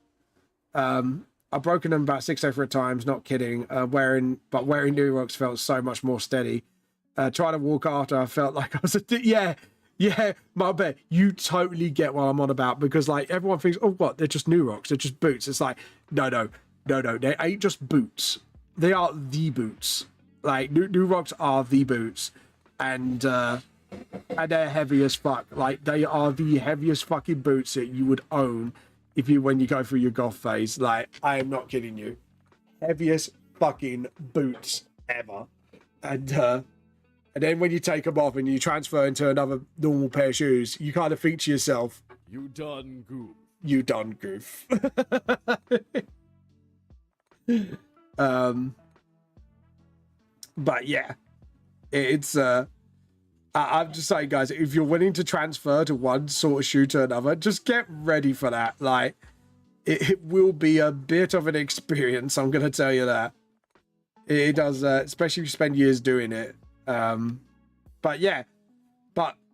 I've broken them about 6 different times, not kidding. Wearing New Rocks felt so much more steady. Trying to walk after, I felt like I was yeah, my bet you totally get what I'm on about, because like everyone thinks, oh, what, they're just New Rocks, they're just boots. It's like, no, they ain't just boots. They are the boots. Like New Rocks are the boots, and they're heavy as fuck. Like they are the heaviest fucking boots that you would own when you go through your goth phase. Like, I am not kidding you. Heaviest fucking boots ever. And then when you take them off and you transfer into another normal pair of shoes, you kind of think to yourself, you done goof. You done goof. But yeah, it's I'm just saying, guys, if you're willing to transfer to one sort of shoe to another, just get ready for that. Like, it will be a bit of an experience, I'm gonna tell you that. It does, especially if you spend years doing it. But yeah,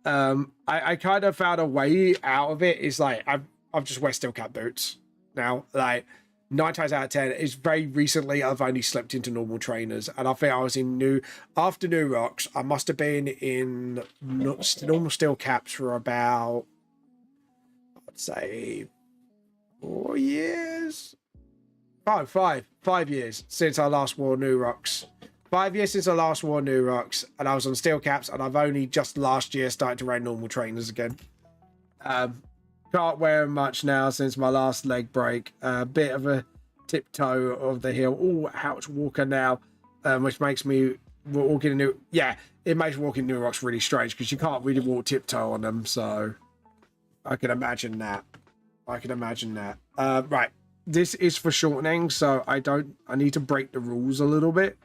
I kind of found a way out of it. It's like I've just wear steel cap boots now. Like 9 times out of 10, it's very recently I've only slipped into normal trainers, and I think I was after New Rocks. I must have been in normal steel caps for about, I'd say, 4 years. 5 years since I last wore New Rocks. 5 years since I last wore New Rocks, and I was on steel caps, and I've only just last year started to wear normal trainers again. Can't wear them much now since my last leg break. A bit of a tiptoe of the heel. Oh, ouch, walker now, which makes me walking in New. Yeah, it makes walking New Rocks really strange because you can't really walk tiptoe on them. So I can imagine that. Right. this is for shortening, so I need to break the rules a little bit.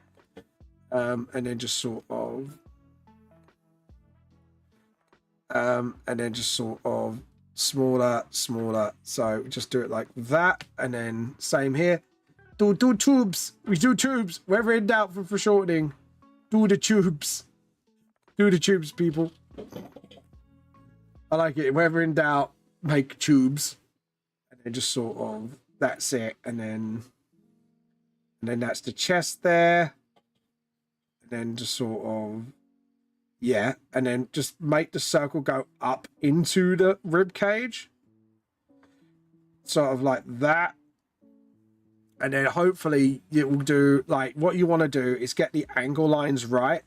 And then just sort of smaller. So just do it like that, and then same here. Do tubes. We do tubes. Wherever in doubt for shortening, do the tubes. Do the tubes, people. I like it. Wherever in doubt, make tubes, and then just sort of that's it, and then that's the chest there, and then just sort of yeah, and then just make the circle go up into the rib cage, sort of like that. And then hopefully it will do, like, what you want to do is get the angle lines right.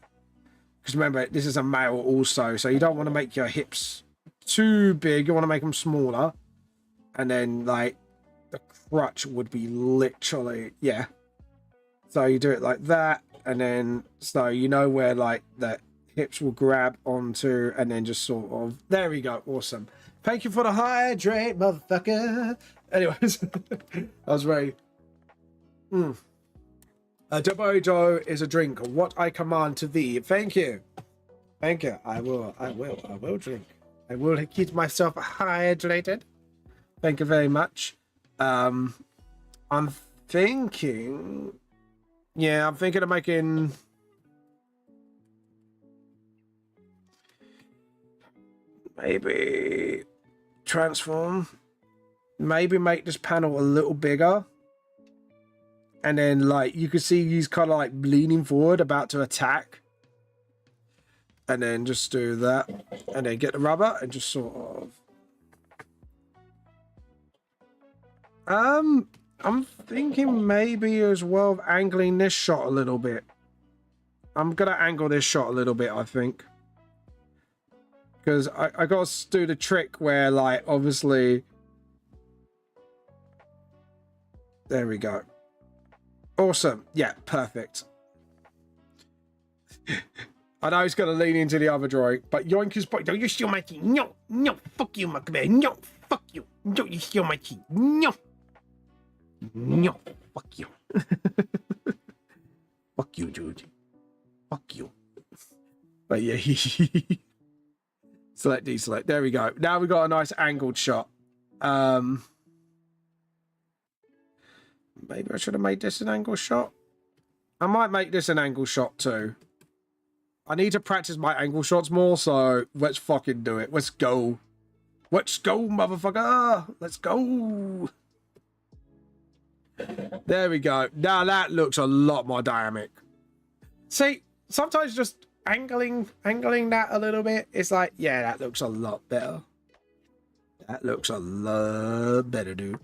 Because remember, this is a male also, so you don't want to make your hips too big. You want to make them smaller. And then, like, the crutch would be literally, yeah. So you do it like that. And then, so you know where, like, the hips will grab onto, and then just sort of, there we go. Awesome. Thank you for the hydrate, motherfucker. Anyways, that was very... Dobojo is a drink. What I command to thee. Thank you. Thank you. I will drink. I will keep myself hydrated. Thank you very much. I'm thinking... Yeah, I'm thinking of making... Maybe... Transform. Maybe make this panel a little bigger. And then, like, you can see he's kind of, like, leaning forward, about to attack. And then just do that. And then get the rubber and just sort of... I'm thinking maybe as well of angling this shot a little bit. I'm going to angle this shot a little bit, I think. Because I got to do the trick where, like, obviously... There we go. Awesome. Yeah, perfect. I know he's going to lean into the other drawing, but yoink his body. Don't you steal my key? No, no, fuck you, Macbeth. No, fuck you. Don't you steal my key? No. No, fuck you. Fuck you, dude. Fuck you. But yeah, select, deselect. There we go. Now we got a nice angled shot. Maybe I should have made this an angle shot. I might make this an angle shot too. I need to practice my angle shots more, so let's fucking do it. Let's go. Let's go, motherfucker. Let's go. There we go. Now that looks a lot more dynamic. See, sometimes just angling that a little bit, it's like, yeah, that looks a lot better. That looks a lot better, dude.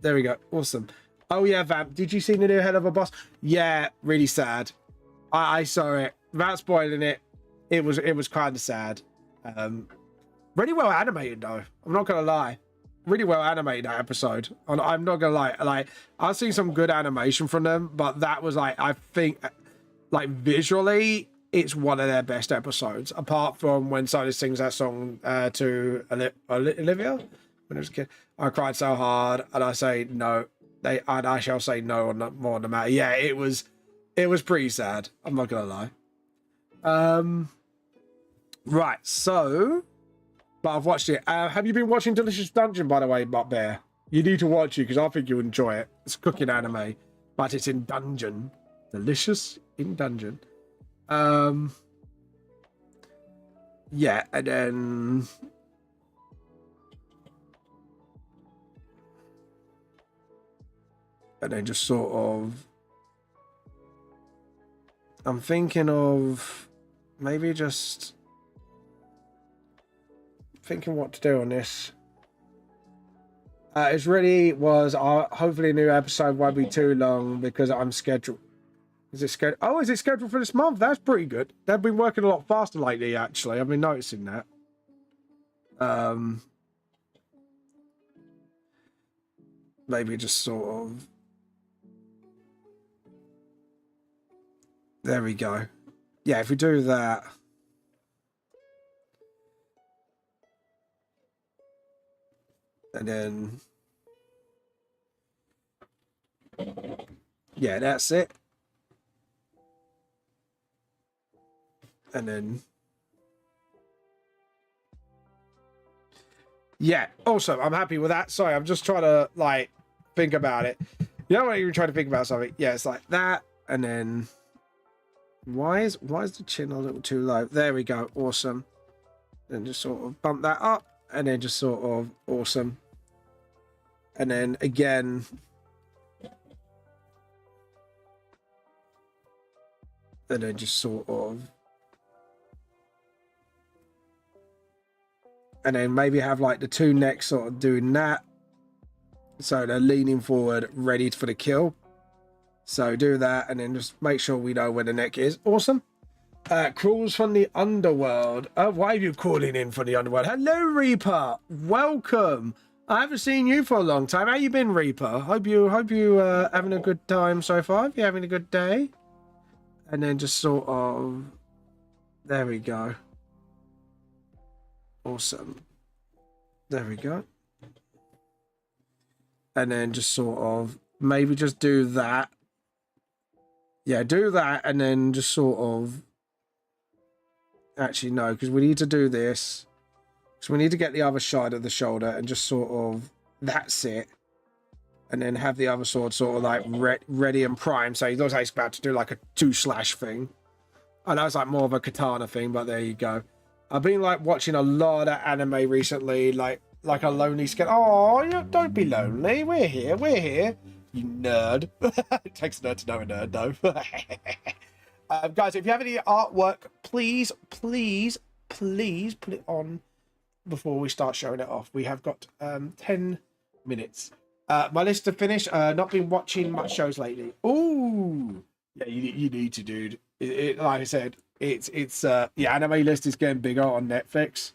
There we go. Awesome. Oh yeah, Vamp, did you see the new Head of a Boss? Yeah, really sad. I saw it. Without spoiling it, it was kind of sad. Really well animated though. I'm not gonna lie. Really well animated that episode. I'm not gonna lie. Like, I've seen some good animation from them, but that was like, I think, like, visually, it's one of their best episodes. Apart from when Silas sings that song to Olivia when I was a kid. I cried so hard, and I say no. And I shall say no on more on the matter. Yeah, it was pretty sad. I'm not gonna lie. Right, so, but I've watched it. Have you been watching Delicious Dungeon, by the way, Butt Bear? You need to watch it because I think you'll enjoy it. It's a cooking anime, but it's in dungeon. Delicious in dungeon. Yeah, and then. And then just sort of, I'm thinking of maybe just thinking what to do on this. It's really was, hopefully a new episode won't be too long because I'm scheduled. Is it scheduled? Oh, is it scheduled for this month? That's pretty good. They've been working a lot faster lately, actually. I've been noticing that. Maybe just sort of. There we go. Yeah, if we do that. And then. Yeah, that's it. And then... Yeah, awesome. I'm happy with that. Sorry, I'm just trying to, like, think about it. You know when you're trying to think about something? Yeah, it's like that. And then... Why is the chin a little too low? There we go. Awesome. Then just sort of bump that up. And then just sort of awesome. And then again... And then just sort of... And then maybe have like the two necks sort of doing that. So they're leaning forward, ready for the kill. So do that and then just make sure we know where the neck is. Awesome. Crawls from the underworld. Why are you calling in from the underworld? Hello, Reaper. Welcome. I haven't seen you for a long time. How you been, Reaper? Hope you having a good time so far. Hope you're having a good day. And then just sort of... There we go. Awesome. There we go. And then just sort of maybe just do that. Yeah, do that and then just sort of... Actually, no, because we need to do this. So we need to get the other side of the shoulder and just sort of... That's it. And then have the other sword sort of like ready and prime. So he looks like he's about to do like a 2-slash thing. I know it's like more of a katana thing, but there you go. I've been like watching a lot of anime recently, like a lonely skin. Oh, don't be lonely. We're here. You nerd. It takes a nerd to know a nerd, though. Guys, if you have any artwork, please put it on before we start showing it off. We have got 10 minutes. My list to finish. Not been watching much shows lately. Ooh, yeah, you need to, dude. Like I said, it's the anime list is getting bigger on Netflix.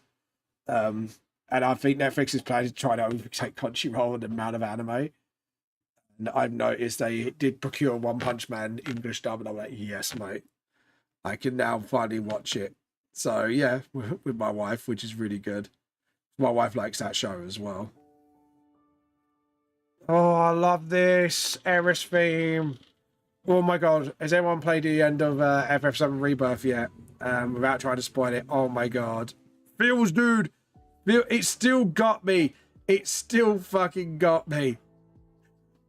And I think Netflix is planning to try to overtake Crunchyroll and the amount of anime. And I've noticed they did procure One Punch Man English dub, and I'm like, yes, mate, I can now finally watch it. So yeah, with my wife, which is really good. My wife likes that show as well. Oh, I love this Eris theme. Oh my god, has anyone played the end of FF7 Rebirth yet? Without trying to spoil it. Oh my god. Feels, dude. It still got me. It still fucking got me.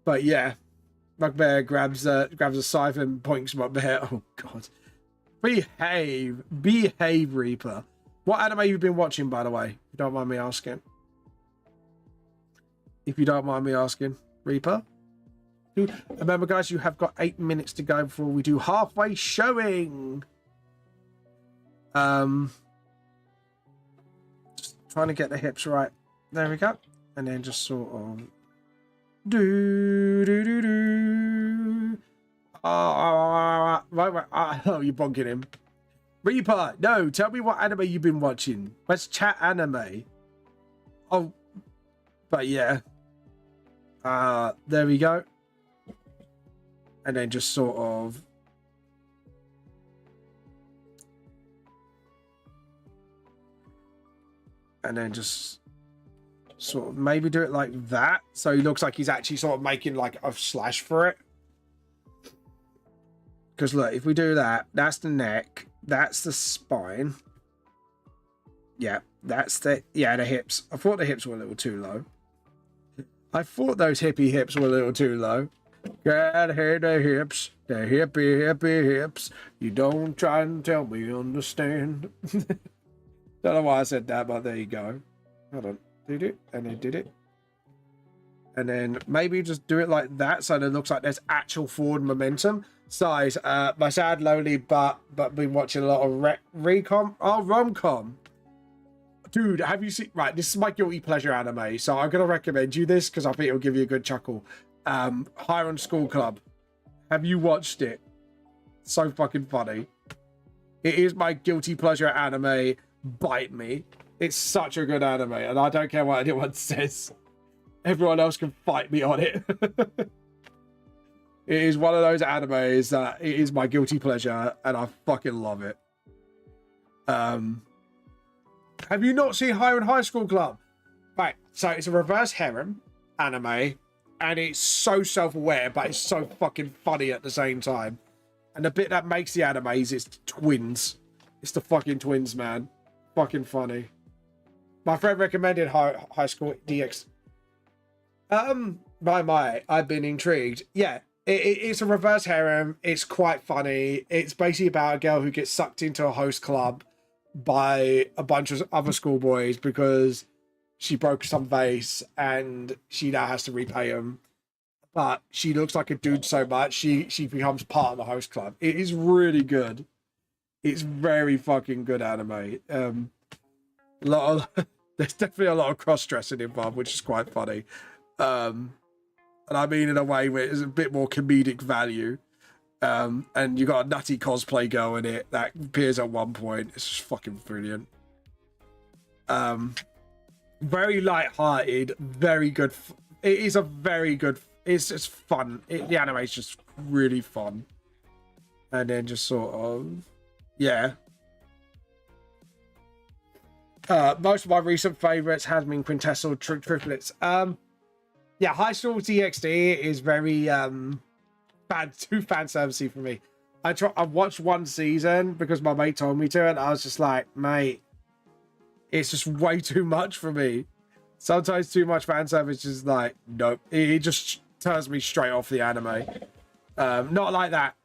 But yeah. Bugbear grabs a scythe and points Bugbear. Oh god. Behave. Behave, Reaper. What anime have you been watching, by the way? If you don't mind me asking. If you don't mind me asking. Reaper? Remember, guys, you have got 8 minutes to go before we do halfway showing. Just trying to get the hips right. There we go. And then just sort of right. Oh, you're bonking him. Reaper, no, tell me what anime you've been watching. Let's chat anime. Oh, but yeah. There we go. And then just sort of and then just sort of maybe do it like that, so he looks like he's actually sort of making like a slash for it. Because look, if we do that, that's the neck, that's the spine. Yeah, that's the hips. I thought the hips were a little too low. I thought those hippie hips were a little too low. Gotta hear the hips, the hippie hips. You don't try and tell me understand. Don't know why I said that, but there you go. Hold on. Did it? And then did it. And then maybe just do it like that, so that it looks like there's actual forward momentum. Size, my sad, lonely, but been watching a lot of rom-com. Dude, have you seen... Right, this is my guilty pleasure anime, so I'm going to recommend you this because I think it'll give you a good chuckle. Higher on School Club. Have you watched it? So fucking funny. It is my guilty pleasure anime. Bite me. It's such a good anime, and I don't care what anyone says. Everyone else can fight me on it. It is one of those animes that it is my guilty pleasure, and I fucking love it. Have you not seen Higher in High School Club? Right, so it's a reverse harem anime. and it's so self-aware, but it's so fucking funny at the same time. And the bit that makes the anime is it's twins. It's the fucking twins, man. Fucking funny. My friend recommended High School DX. I've been intrigued. Yeah, it's a reverse harem. It's quite funny. It's basically about a girl who gets sucked into a host club by a bunch of other schoolboys because she broke some vase and she now has to repay them. But she looks like a dude so much, she becomes part of the host club. It is really good. It's very fucking good anime. There's definitely a lot of cross-dressing involved, which is quite funny. And I mean in a way where it's a bit more comedic value. And you got a nutty cosplay girl in it that appears at one point. It's just fucking brilliant. Very light-hearted, very good. It is a very good. It's just fun. The anime is just really fun. And then just sort of, yeah. Most of my recent favorites has been quintessential triplets. Yeah, High School DxD is very too fan servicey for me. I watched one season because my mate told me to, and I was just like, mate, it's just way too much for me. Sometimes too much fan service is like, nope. It just turns me straight off the anime. Not like that.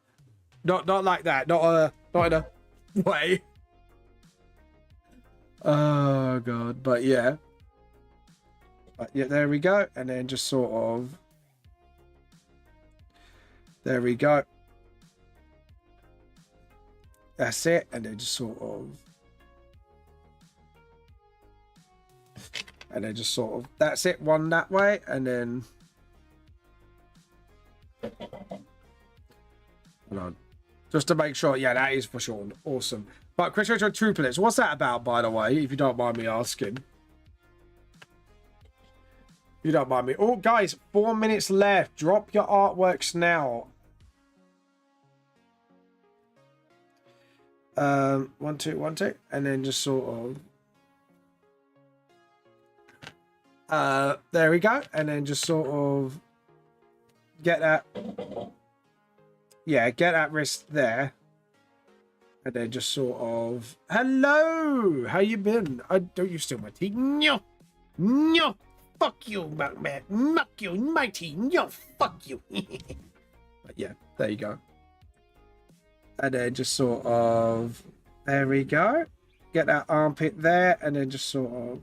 Not like that. Not in a way. Oh god. But yeah. There we go. And then just sort of. There we go. That's it. And then just sort of. And then just sort of, that's it, one that way, and then hold on, just to make sure. Yeah, that is for sure awesome. But quintessential triplets, what's that about, by the way, if you don't mind me asking? You don't mind me. Oh guys, 4 minutes left. Drop your artworks now. 1 2 1 2, and then just sort of there we go, and then just sort of get that, yeah, get that wrist there, and then just sort of, hello, how you been? I don't you steal my tea? No, fuck you, man, muck you, my tea, no, fuck you. But yeah, there you go, and then just sort of, there we go, get that armpit there, and then just sort of.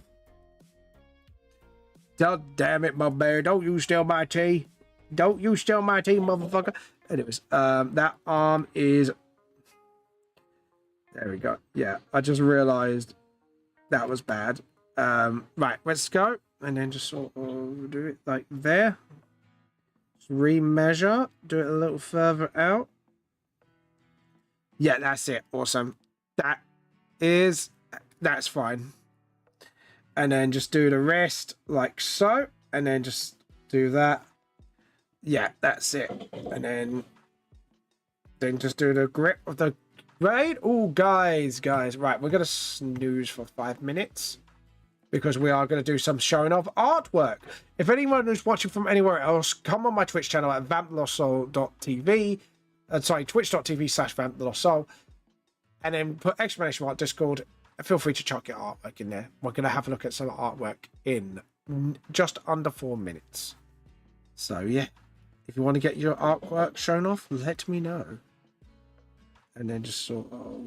God damn it, my bear. Don't you steal my tea. Don't you steal my tea, motherfucker. Anyways, that arm is... There we go. Yeah, I just realized that was bad. Right, let's go. And then just sort of do it like there. Just remeasure. Do it a little further out. Yeah, that's it. Awesome. That's fine. And then just do the rest like so, and then just do that. Yeah, that's it. And then just do the grip of the grade. Oh, guys, right, we're gonna snooze for 5 minutes because we are going to do some showing of artwork. If anyone who's watching from anywhere else, come on my Twitch channel at vampthelostsoul.tv. Sorry, twitch.tv/vampthelostsoul, and then put exclamation mark Discord. Feel free to chuck your artwork in there. We're going to have a look at some artwork in just under 4 minutes. So, yeah. If you want to get your artwork shown off, let me know. And then just sort of...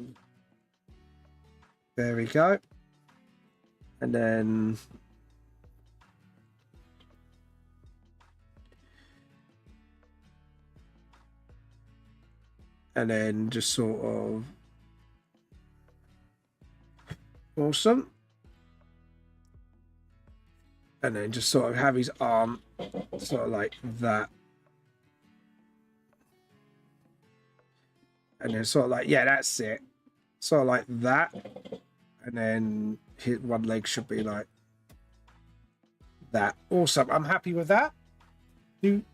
There we go. And then... And then just sort of... Awesome. And then just sort of have his arm sort of like that. And then sort of like, yeah, that's it. Sort of like that. And then his one leg should be like that. Awesome. I'm happy with that. I'm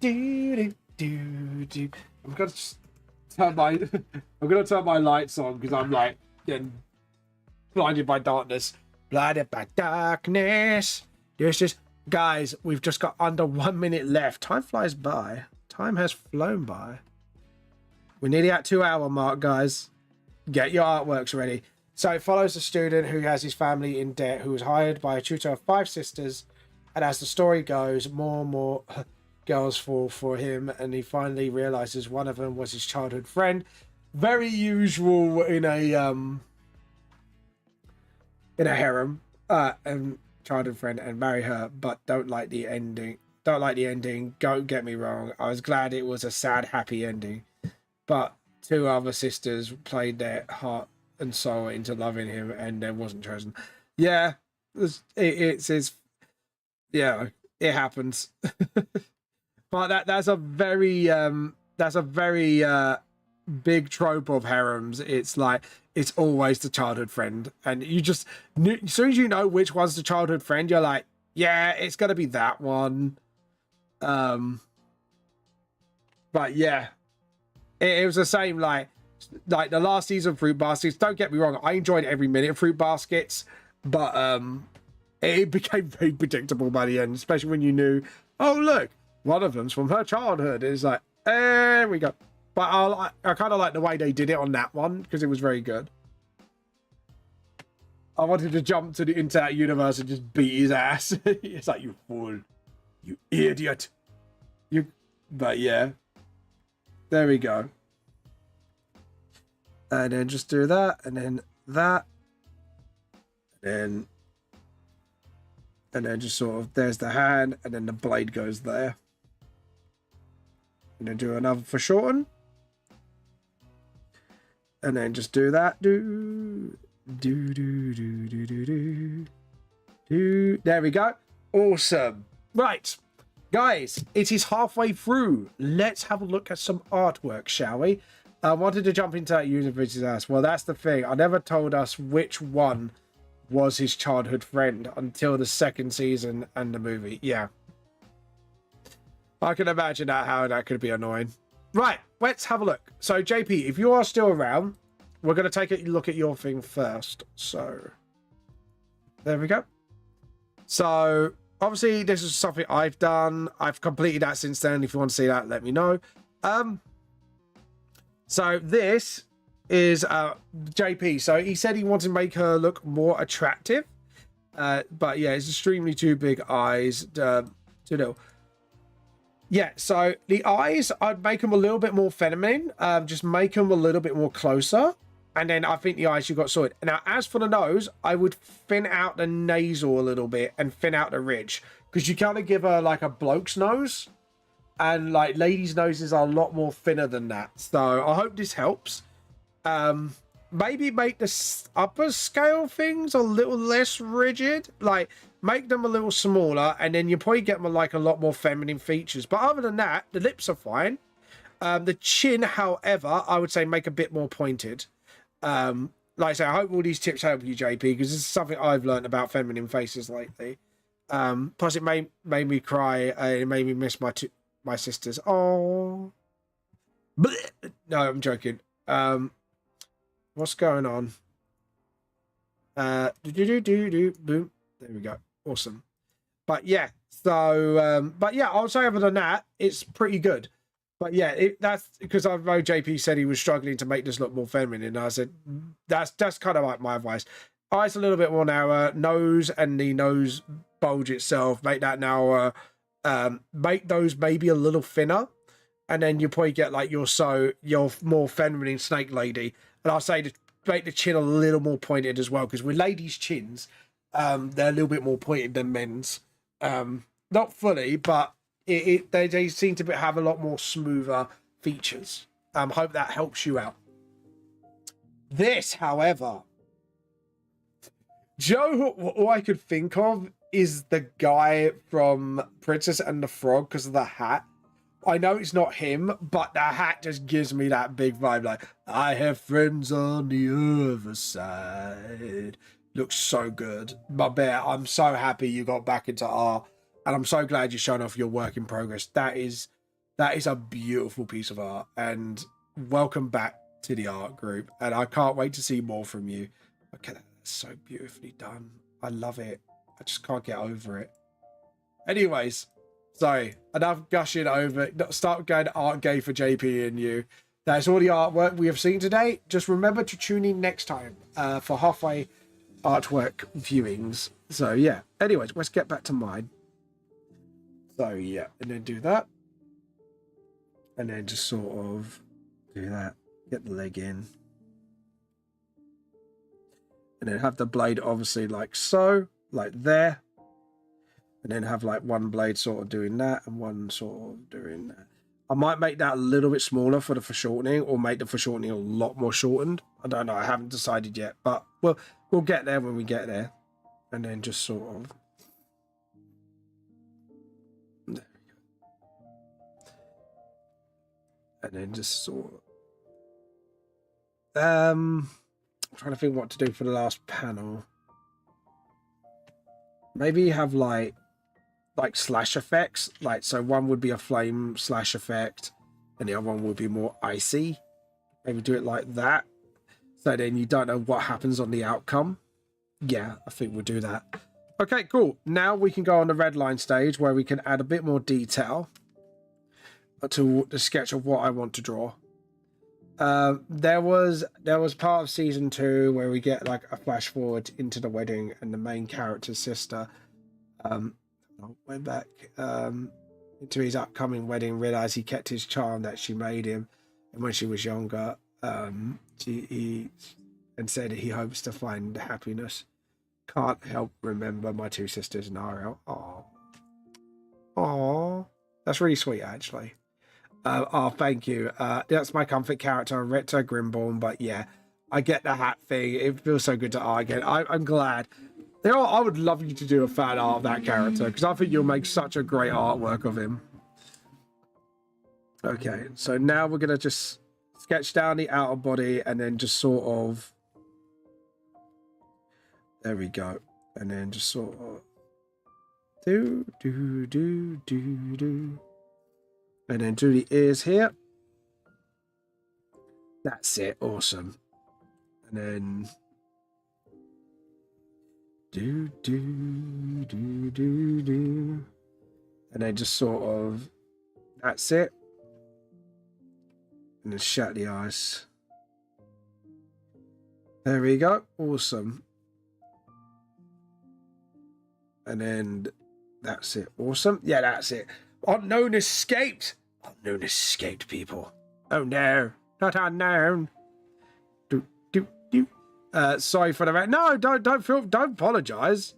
gonna turn my lights on because I'm like getting blinded by darkness. Blinded by darkness. This is Guys, we've just got under 1 minute left. Time flies by. Time has flown by. We're nearly at 2 hour mark, guys. Get your artworks ready. So it follows a student who has his family in debt, who was hired by a tutor of 5 sisters. And as the story goes, more and more girls fall for him. And he finally realizes one of them was his childhood friend. Very usual in a harem. And childhood friend and marry her, but don't like the ending. Don't get me wrong. I was glad it was a sad, happy ending. But 2 other sisters played their heart and soul into loving him and then wasn't chosen. Yeah, it's yeah, it happens. But that's a very big trope of harems. It's like it's always the childhood friend, and you just, as soon as you know which one's the childhood friend, you're like, yeah, it's gonna be that one. But yeah, it was the same like the last season of Fruit Baskets. Don't get me wrong, I enjoyed every minute of Fruit Baskets, but it became very predictable by the end, especially when you knew, oh look, one of them's from her childhood. It's like, there we go. But I kind of like the way they did it on that one because it was very good. I wanted to jump into that universe and just beat his ass. It's like, you fool, you idiot, you. But yeah, there we go. And then just do that, and then that, and then just sort of, there's the hand, and then the blade goes there. And then do another for shorten. And then just do that. Do. There we go. Awesome. Right. Guys, it is halfway through. Let's have a look at some artwork, shall we? I wanted to jump into that university's ass. Well, that's the thing. I never told us which one was his childhood friend until the 2nd season and the movie. Yeah. I can imagine how that could be annoying. Right, let's have a look. So, JP, if you are still around, we're going to take a look at your thing first. So, there we go. So, obviously, this is something I've done. I've completed that since then. If you want to see that, let me know. So, this is JP. So, he said he wanted to make her look more attractive. But, yeah, it's extremely too big eyes. Too little. Yeah, so the eyes, I'd make them a little bit more feminine. Just make them a little bit more closer. And then I think the eyes you got sorted. Now, as for the nose, I would thin out the nasal a little bit and thin out the ridge. Because you kind of give her like a bloke's nose. And like ladies' noses are a lot more thinner than that. So I hope this helps. Maybe make the upper scale things a little less rigid. Like, make them a little smaller, and then you probably get them like a lot more feminine features. But other than that, the lips are fine. The chin, however, I would say make a bit more pointed. Like I say, I hope all these tips help you, JP, because this is something I've learned about feminine faces lately. Plus, it made me cry. It made me miss my sisters. Oh, no, I'm joking. What's going on? Boom. There we go. Awesome. But yeah, so but yeah, I'll say other than that, it's pretty good. But yeah, that's because I know JP said he was struggling to make this look more feminine, and I said that's kind of like my advice. Eyes a little bit more narrower, nose and the nose bulge itself, make that narrower. Make those maybe a little thinner, and then you probably get like your more feminine snake lady. And I'll say to make the chin a little more pointed as well, because with ladies' chins, they're a little bit more pointed than men's. Not fully, but they seem to have a lot more smoother features. Hope that helps you out. This, however, Joe, all I could think of is the guy from Princess and the Frog because of the hat. I know it's not him, but the hat just gives me that big vibe. Like, I have friends on the other side. Looks so good. My bear, I'm so happy you got back into art. And I'm so glad you're showing off your work in progress. That is a beautiful piece of art. And welcome back to the art group. And I can't wait to see more from you. Okay, that's so beautifully done. I love it. I just can't get over it. Anyways, sorry, enough gushing over. Start going art gay for JP and you. That's all the artwork we have seen today. Just remember to tune in next time for halfway artwork viewings. So yeah. Anyways, let's get back to mine. So yeah, and then do that, and then just sort of do that. Get the leg in, and then have the blade obviously like so, like there, and then have like one blade sort of doing that and one sort of doing that. I might make that a little bit smaller for the foreshortening, or make the foreshortening a lot more shortened. I don't know. I haven't decided yet, but we'll get there when we get there, and then just sort of. There we go. And then just sort of. I'm trying to think what to do for the last panel. Maybe have like slash effects, like so one would be a flame slash effect and the other one would be more icy. Maybe do it like that, so then you don't know what happens on the outcome. Yeah, I think we'll do that. Okay, cool. Now we can go on the red line stage where we can add a bit more detail to the sketch of what I want to draw. There was part of season 2 where we get like a flash forward into the wedding and the main character's sister went back into his upcoming wedding, realized he kept his charm that she made him, and when she was younger, he said he hopes to find happiness. Can't help remember my two sisters and Ariel. Oh, that's really sweet, actually. Thank you. That's my comfort character, Richter Grimborn. But yeah, I get the hat thing. It feels so good to art again. I'm glad. I would love you to do a fan art of that character, because I think you'll make such a great artwork of him. Okay, so now we're going to just sketch down the outer body and then just sort of... There we go. And then just sort of... And then do the ears here. That's it. Awesome. And then... And then just sort of, that's it. And then shut the eyes. There we go. Awesome. And then that's it. Awesome. Yeah, that's it. Unknown escaped. Unknown escaped, people. Oh no, not unknown. Sorry for the no, don't apologize.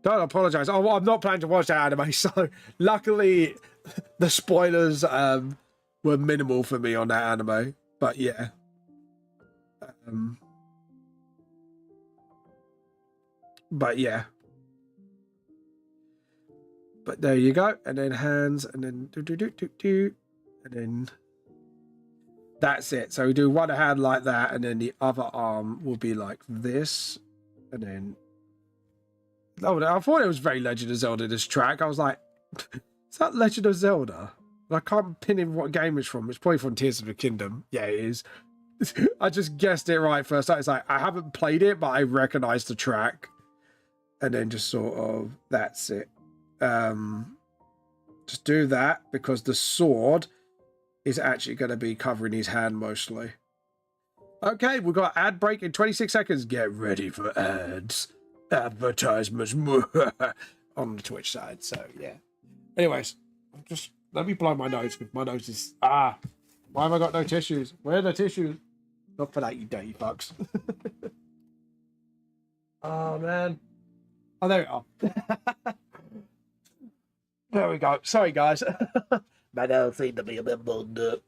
Don't apologize. Oh, well, I'm not planning to watch that anime, so luckily the spoilers were minimal for me on that anime. But yeah. But yeah. But there you go. And then hands, and then and then that's it. So we do one hand like that, and then the other arm will be like this, and then... Oh, I thought it was very Legend of Zelda, this track. I was like, is that Legend of Zelda? I can't pin in what game it's from. It's probably from Tears of the Kingdom. Yeah, it is. I just guessed it right first. It's like, I haven't played it, but I recognize the track. And then just sort of, that's it. Just do that, because the sword is actually going to be covering his hand mostly. Okay, we've got ad break in 26 seconds. Get ready for ads. Advertisements on the Twitch side. So, yeah. Anyways, just let me blow my nose, because my nose is... why have I got no tissues? Where are the tissues? Not for that, you dirty fucks. Oh, man. Oh, there we are. There we go. Sorry, guys. My nose seemed to be a bit bunged up.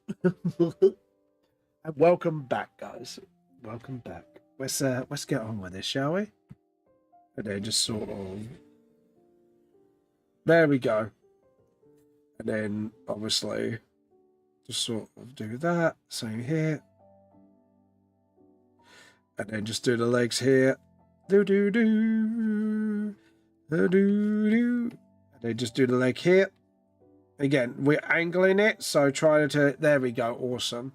And welcome back, guys. Welcome back. Let's get on with this, shall we? And then just sort of... There we go. And then, obviously, just sort of do that. Same here. And then just do the legs here. Do-do-do. Do-do-do. And then just do the leg here. Again, we're angling it, so try to... There we go. Awesome.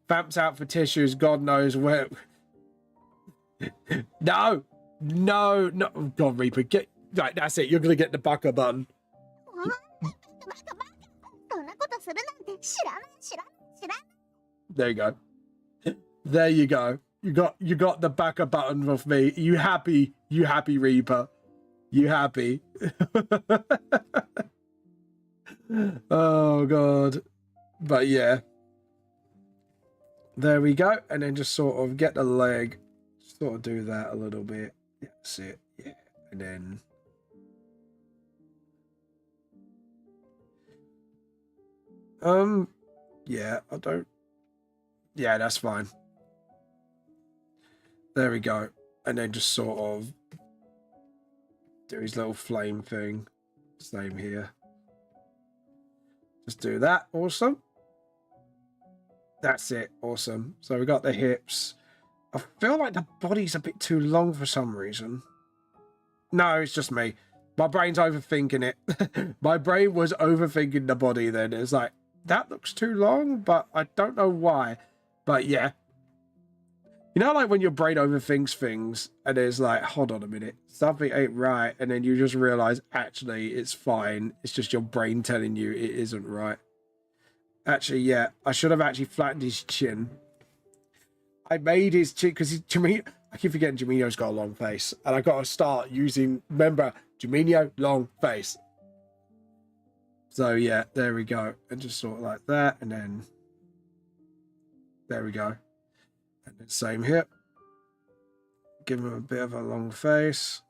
Vamps out for tissues. God knows where... No. God, Reaper. Right, that's it. You're gonna get the Baka button. バカバカそんなことするなんて知らない知らない知らない There you go. There you go. You got the Baka button with me. You happy? You happy, Reaper? You happy? Oh god. But yeah. There we go. And then just sort of get the leg. Sort of do that a little bit. Yeah, that's it. Yeah. And then yeah, I don't. Yeah, that's fine. There we go. And then just sort of do his little flame thing. Same here. Just do that. Awesome. That's it. Awesome. So we got the hips. I feel like the body's a bit too long for some reason. No, it's just me. My brain's overthinking it. My brain was overthinking the body then. It's like, that looks too long, but I don't know why. But yeah. You know, like when your brain overthinks things and it's like, hold on a minute, something ain't right. And then you just realize, actually, it's fine. It's just your brain telling you it isn't right. Actually, yeah, I should have actually flattened his chin. I made his chin because I keep forgetting Jamino's got a long face. And I got to start using, remember, Jamino, long face. So yeah, there we go. And just sort of like that. And then there we go. And then same here. Give him a bit of a long face.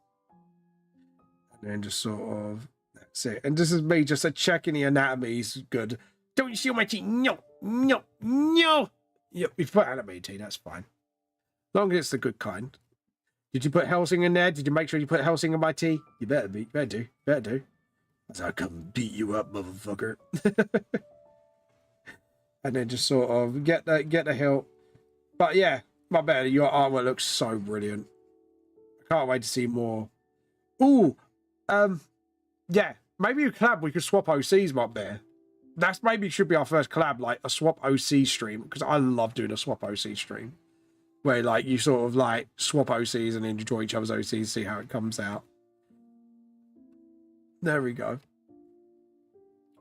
And then just sort of, that's it. And this is me just checking the anatomy is good. Don't you see my teeth? No, no, no. Yep, you put anime tea, that's fine. As long as it's the good kind. Did you put Helsing in there? Did you make sure you put Helsing in my tea? You better be. Better do. Better do. As I come beat you up, motherfucker. And then just sort of get the hilt. But yeah, my bad. Your artwork looks so brilliant. I can't wait to see more. Ooh, yeah. Maybe a collab we could swap OCs, my bear. That's maybe should be our first collab, like a swap OC stream, because I love doing a swap OC stream where like you sort of like swap OCs and enjoy each other's OCs, see how it comes out. There we go.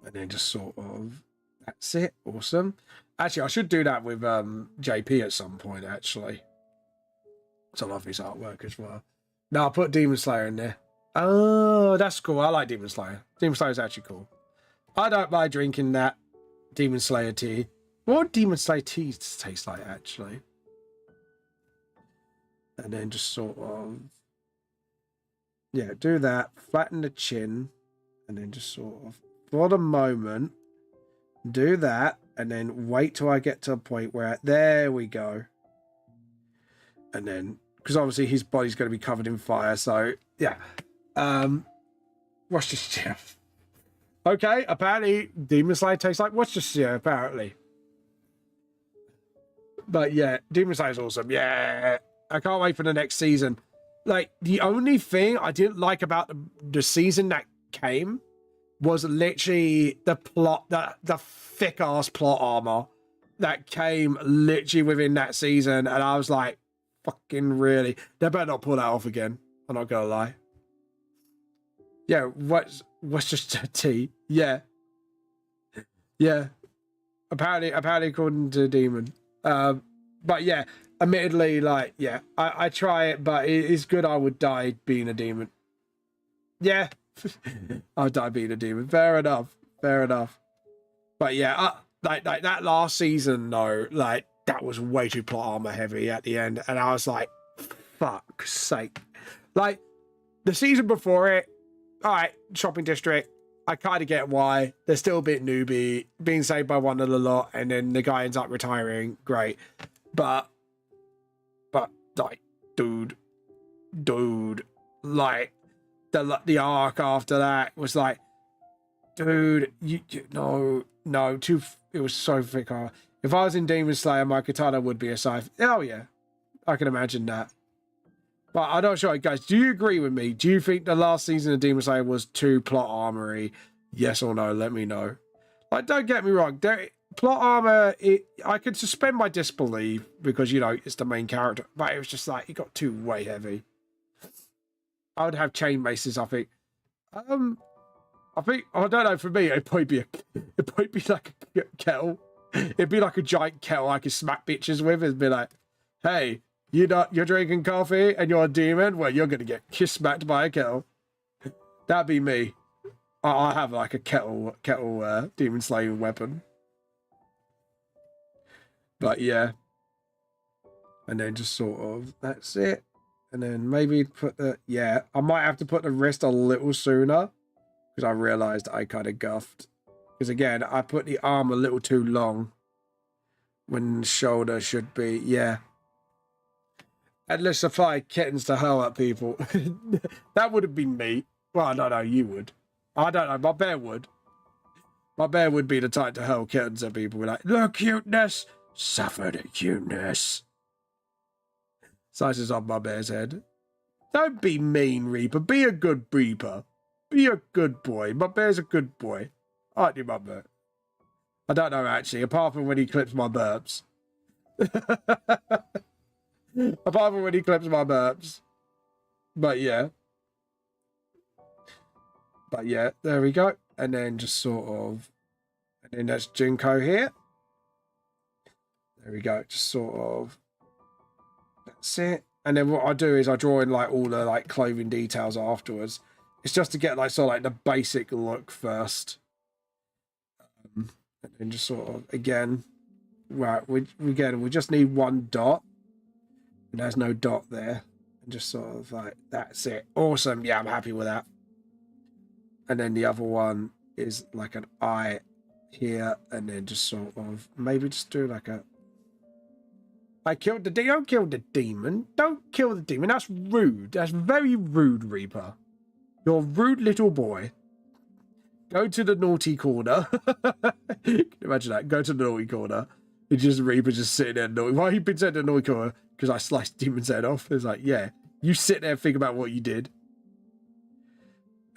And then just sort of, that's it. Awesome. Actually, I should do that with JP at some point, actually. So I love his artwork as well. No, I'll put Demon Slayer in there. Oh, that's cool. I like Demon Slayer. Demon Slayer is actually cool. I don't mind drinking that Demon Slayer tea. What would Demon Slayer tea taste like, actually? And then just sort of, yeah, do that. Flatten the chin. And then just sort of, for the moment, do that. And then wait till I get to a point where, there we go. And then, because obviously his body's going to be covered in fire. So, yeah. Worcestershire. Okay, apparently Demon Slayer tastes like Worcestershire, apparently. But yeah, Demon Slayer is awesome. Yeah, I can't wait for the next season. Like, the only thing I didn't like about the season that came was literally the plot, the thick-ass plot armor that came literally within that season. And I was like, fucking really? They better not pull that off again. I'm not gonna lie. Yeah, what's just a tea? Yeah. Yeah. Apparently according to Demon. But yeah, admittedly, like, yeah, I try it, but it is good I would die being a demon. Yeah. I'd die being a demon. Fair enough. Fair enough. But yeah, like that last season though, like that was way too plot armor heavy at the end. And I was like, fuck's sake. Like the season before it, all right, shopping district. I kind of get why. They're still a bit newbie, being saved by one of the lot, and then the guy ends up retiring. Great. But like, dude, like, the arc after that was like, dude, no, it was so thick. If I was in Demon Slayer, my katana would be a scythe. Oh yeah, I can imagine that. But I'm not sure, guys. Do you agree with me? Do you think the last season of Demon Slayer was too plot armory? Yes or no? Let me know. Like, don't get me wrong. Plot armor, I could suspend my disbelief because, you know, it's the main character. But it was just like, it got too way heavy. I would have chain maces, I think. I think, I don't know, for me, it'd probably be like a kettle. It'd be like a giant kettle I could smack bitches with. It'd be like, hey, you're drinking coffee and you're a demon? Well, you're going to get smacked by a kettle. That'd be me. I have like a kettle demon slaying weapon. But yeah. And then just sort of, that's it. And then maybe put the, yeah, I might have to put the wrist a little sooner. Because I realised I kind of guffed. Because again, I put the arm a little too long. When the shoulder should be, yeah. Unless I fly kittens to hurl at people. That would have been me. Well, no, you would. I don't know, my bear would. My bear would be the type to hurl kittens at people. Be like, the cuteness, suffer the cuteness. Slices on my bear's head. Don't be mean, Reaper. Be a good Reaper. Be a good boy. My bear's a good boy. Aren't you, my bear? I don't know, actually, apart from when he clips my burps. Apart from when he clips my burps. But yeah. But yeah, there we go. And then just sort of... And then that's Junko here. There we go. Just sort of... That's it. And then what I do is I draw in like all the like clothing details afterwards. It's just to get like sort of like the basic look first. And then just sort of again, right, we just need one dot. And there's no dot there. And just sort of like, that's it. Awesome. Yeah, I'm happy with that. And then the other one is like an eye here. And then just sort of maybe just do like a, don't kill the demon. Don't kill the demon. That's rude. That's very rude, Reaper. You're a rude little boy. Go to the naughty corner. Imagine that. Go to the naughty corner. It's just Reaper just sitting there naughty. Why are you been sitting in the naughty corner? Because I sliced demon's head off. It's like, yeah. You sit there and think about what you did.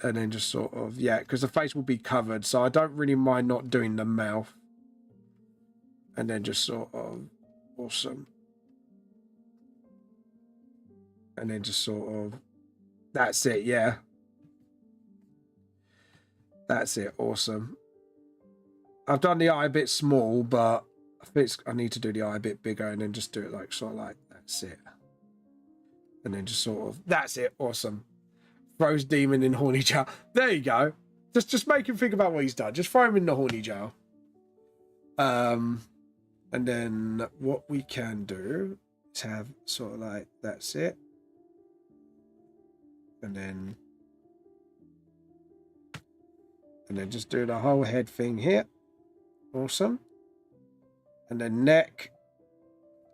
And then just sort of, yeah, because the face will be covered. So I don't really mind not doing the mouth. And then just sort of, awesome. And then just sort of, that's it, yeah. That's it, awesome. I've done the eye a bit small, but I think I need to do the eye a bit bigger and then just do it like sort of like, that's it. And then just sort of, that's it, awesome. Throws demon in horny jail. There you go. Just make him think about what he's done. Just throw him in the horny jail. And then what we can do is have sort of like, that's it. And then just do the whole head thing here. Awesome. And then neck.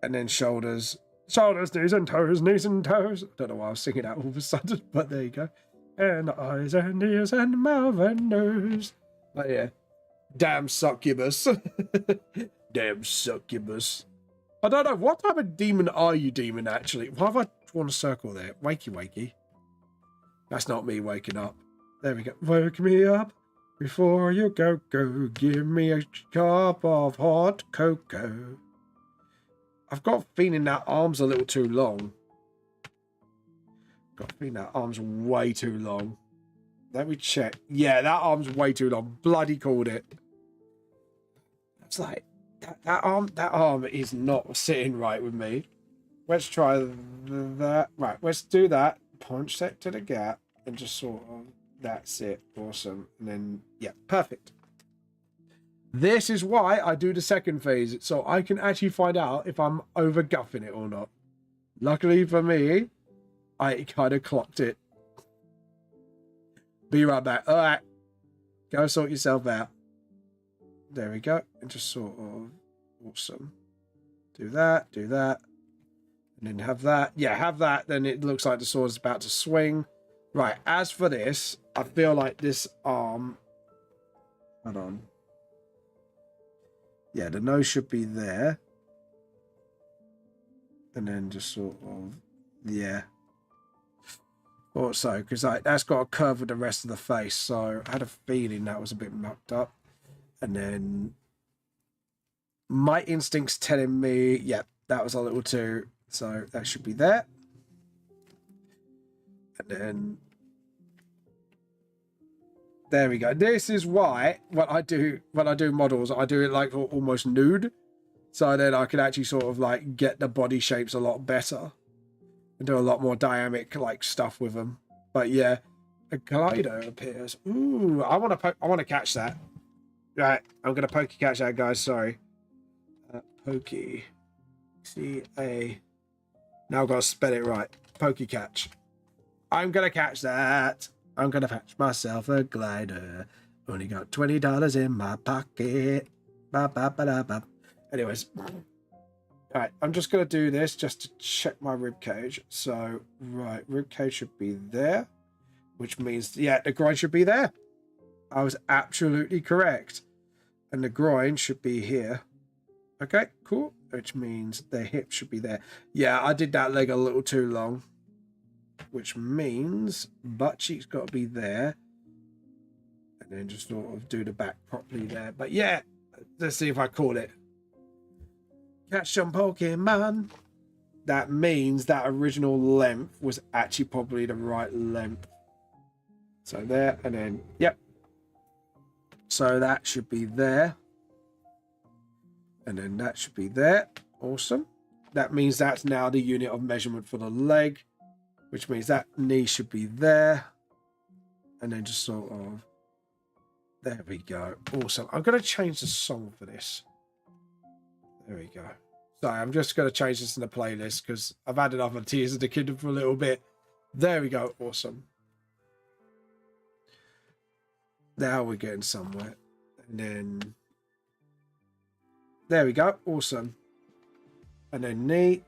And then shoulders. Shoulders, knees and toes, knees and toes. I don't know why I was singing that all of a sudden, but there you go. And eyes and ears and mouth and nose. Oh yeah. Damn succubus. Damn succubus. I don't know. What type of demon are you, demon, actually? Why have I drawn a circle there? Wakey, wakey. That's not me waking up. There we go. Wake me up before you go. Give me a cup of hot cocoa. I've got a feeling that arm's a little too long. Got a feeling that arm's way too long. Let me check. Yeah, that arm's way too long. Bloody called it. It's like that arm is not sitting right with me. Let's try that. Right, let's do that. Punch that to the gap and just sort of, that's it. Awesome. And then, yeah, perfect. This is why I do the second phase, so I can actually find out if I'm over guffing it or not. Luckily for me, I kind of clocked it. Be right back. All right. Go sort yourself out. There we go. And just sort of, awesome. Do that, and then have that. Yeah, have that. Then it looks like the sword's about to swing. Right, as for this, I feel like this arm... Hold on. Yeah, the nose should be there. And then just sort of... Yeah. Thought so, because that's got a curve with the rest of the face. So I had a feeling that was a bit mucked up. And then... My instinct's telling me... Yeah, that was a little too... So that should be there. And then There we go. This is why when I do models, I do it like almost nude. So then I can actually sort of like get the body shapes a lot better and do a lot more dynamic like stuff with them. But yeah, a glider appears. Ooh, I want to catch that. Right, I'm gonna pokey catch that, guys. Sorry, pokey. C-A. Now I've got to spell it right. Pokey catch. I'm gonna catch that. I'm gonna catch myself a glider. Only got $20 in my pocket. Ba, ba, ba, da, ba. Anyways, all right. I'm just gonna do this just to check my rib cage. So right, rib cage should be there, which means yeah, the groin should be there. I was absolutely correct, and the groin should be here. Okay, cool. Which means the hip should be there. Yeah, I did that leg a little too long. Which means butt cheek's got to be there. And then just sort of do the back properly there. But yeah, let's see if I call it. Catch some Pokemon. That means that original length was actually probably the right length. So there, and then, yep. So that should be there. And then that should be there. Awesome. That means that's now the unit of measurement for the leg, which means that knee should be there. And then just sort of, there we go. Awesome. I'm going to change the song for this. There we go. Sorry, I'm just going to change this in the playlist because I've had enough of Tears of the Kingdom for a little bit. There we go. Awesome. Now we're getting somewhere. And then, there we go. Awesome. And then knee.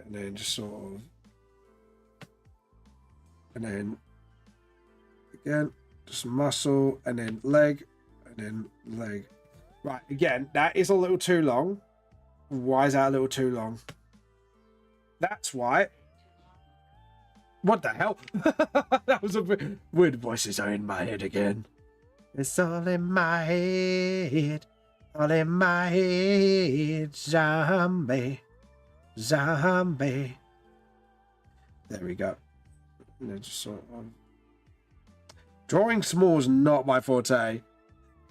And then just sort of. And then again, just muscle. And then leg. And then leg. Right. Again, that is a little too long. Why is that a little too long? That's why. What the hell? That was a bit. Weird voices are in my head again. It's all in my head. All in my head. Zombie. Zombie. There we go. And then just sort of. Drawing small is not my forte.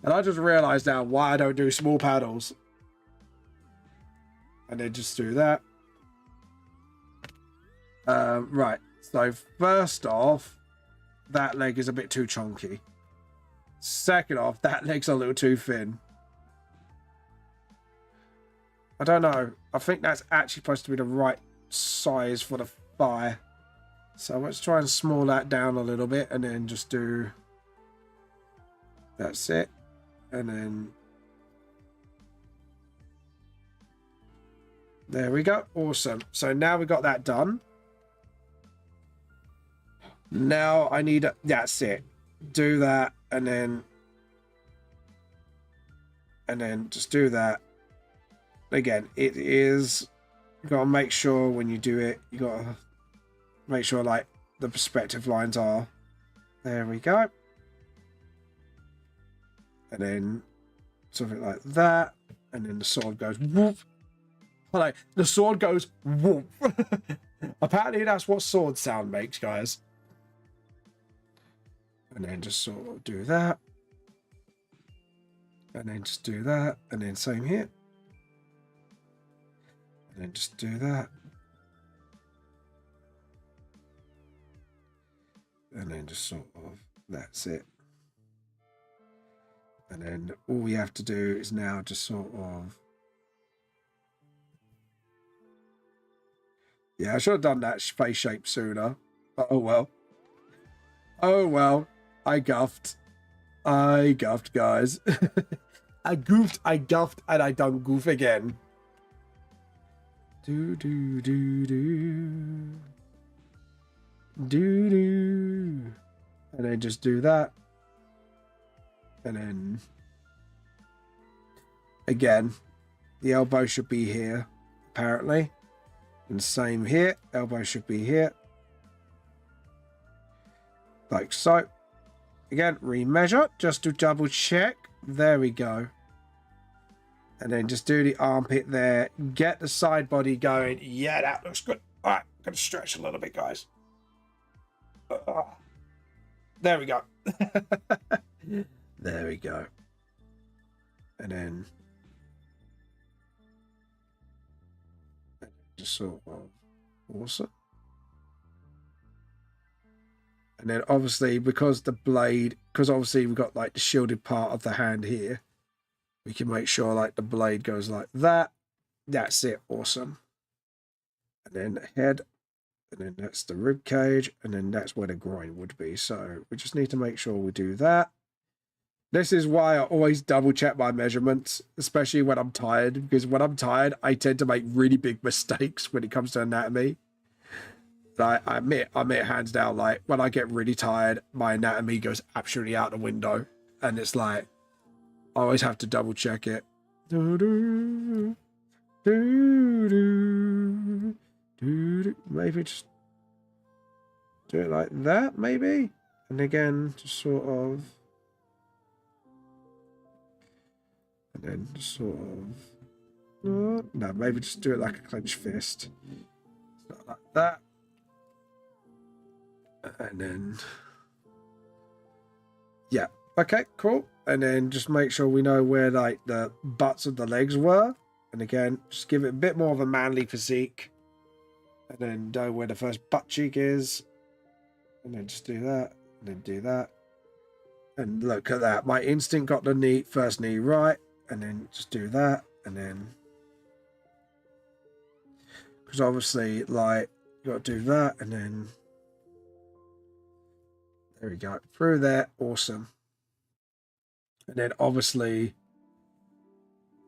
And I just realised now why I don't do small paddles. And then just do that. Right. So first off, that leg is a bit too chunky. Second off, that leg's a little too thin. I don't know. I think that's actually supposed to be the right size for the thigh. So let's try and small that down a little bit and then just do... That's it. And then... There we go. Awesome. So now we got that done. Now I need... That's it. Do that and then... And then just do that. Again, it is... You got to make sure when you do it, you got to make sure like the perspective lines are... There we go. And then something like that. And then the sword goes whoop. Like the sword goes whoop. Apparently that's what sword sound makes, guys. And then just sort of do that. And then just do that. And then same here. And then just do that. And then just sort of, that's it. And then all we have to do is now just sort of... Yeah, I should have done that face shape sooner. But oh well. Oh well. I guffed. I guffed, guys. I goofed, I guffed, and I done goof again. Do do do do. Do do. And then just do that. And then again, the elbow should be here, apparently. And same here, elbow should be here. Like so. Again, remeasure just to double check. There we go. And then just do the armpit there. Get the side body going. Yeah, that looks good. All right, I'm going to stretch a little bit, guys. There we go. There we go. And then just sort of awesome. And then obviously because the blade, because obviously we've got like the shielded part of the hand here, we can make sure like the blade goes like that. That's it. Awesome. And then the head, and then that's the rib cage, and then that's where the groin would be. So we just need to make sure we do that. This is why I always double check my measurements, especially when I'm tired, because when I'm tired, I tend to make really big mistakes when it comes to anatomy. I admit hands down, like when I get really tired, my anatomy goes absolutely out the window, and it's like I always have to double check it. Maybe just do it like that, maybe, and again, just sort of, and then just sort of. No, maybe just do it like a clenched fist, like that. And then, yeah, okay, cool. And then just make sure we know where like the butts of the legs were. And again, just give it a bit more of a manly physique. And then know where the first butt cheek is. And then just do that. And then do that. And look at that. My instinct got the first knee right. And then just do that. And then, because obviously, like, you got to do that. And then, there we go. Through there. Awesome. And then obviously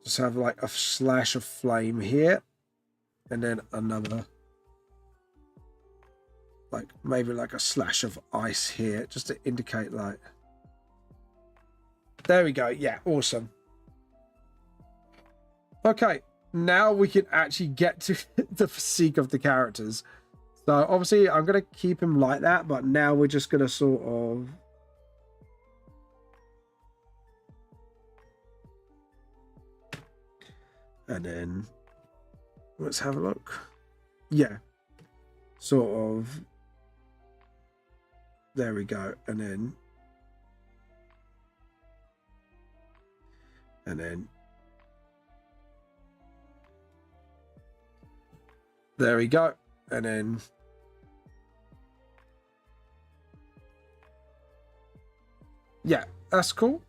just have like a slash of flame here. And then another, like maybe like a slash of ice here, just to indicate like, there we go. Yeah, awesome. Okay, now we can actually get to the physique of the characters. So obviously I'm going to keep him like that, but now we're just going to sort of, and then let's have a look. Yeah, sort of, there we go. And then there we go. And then yeah, that's cool.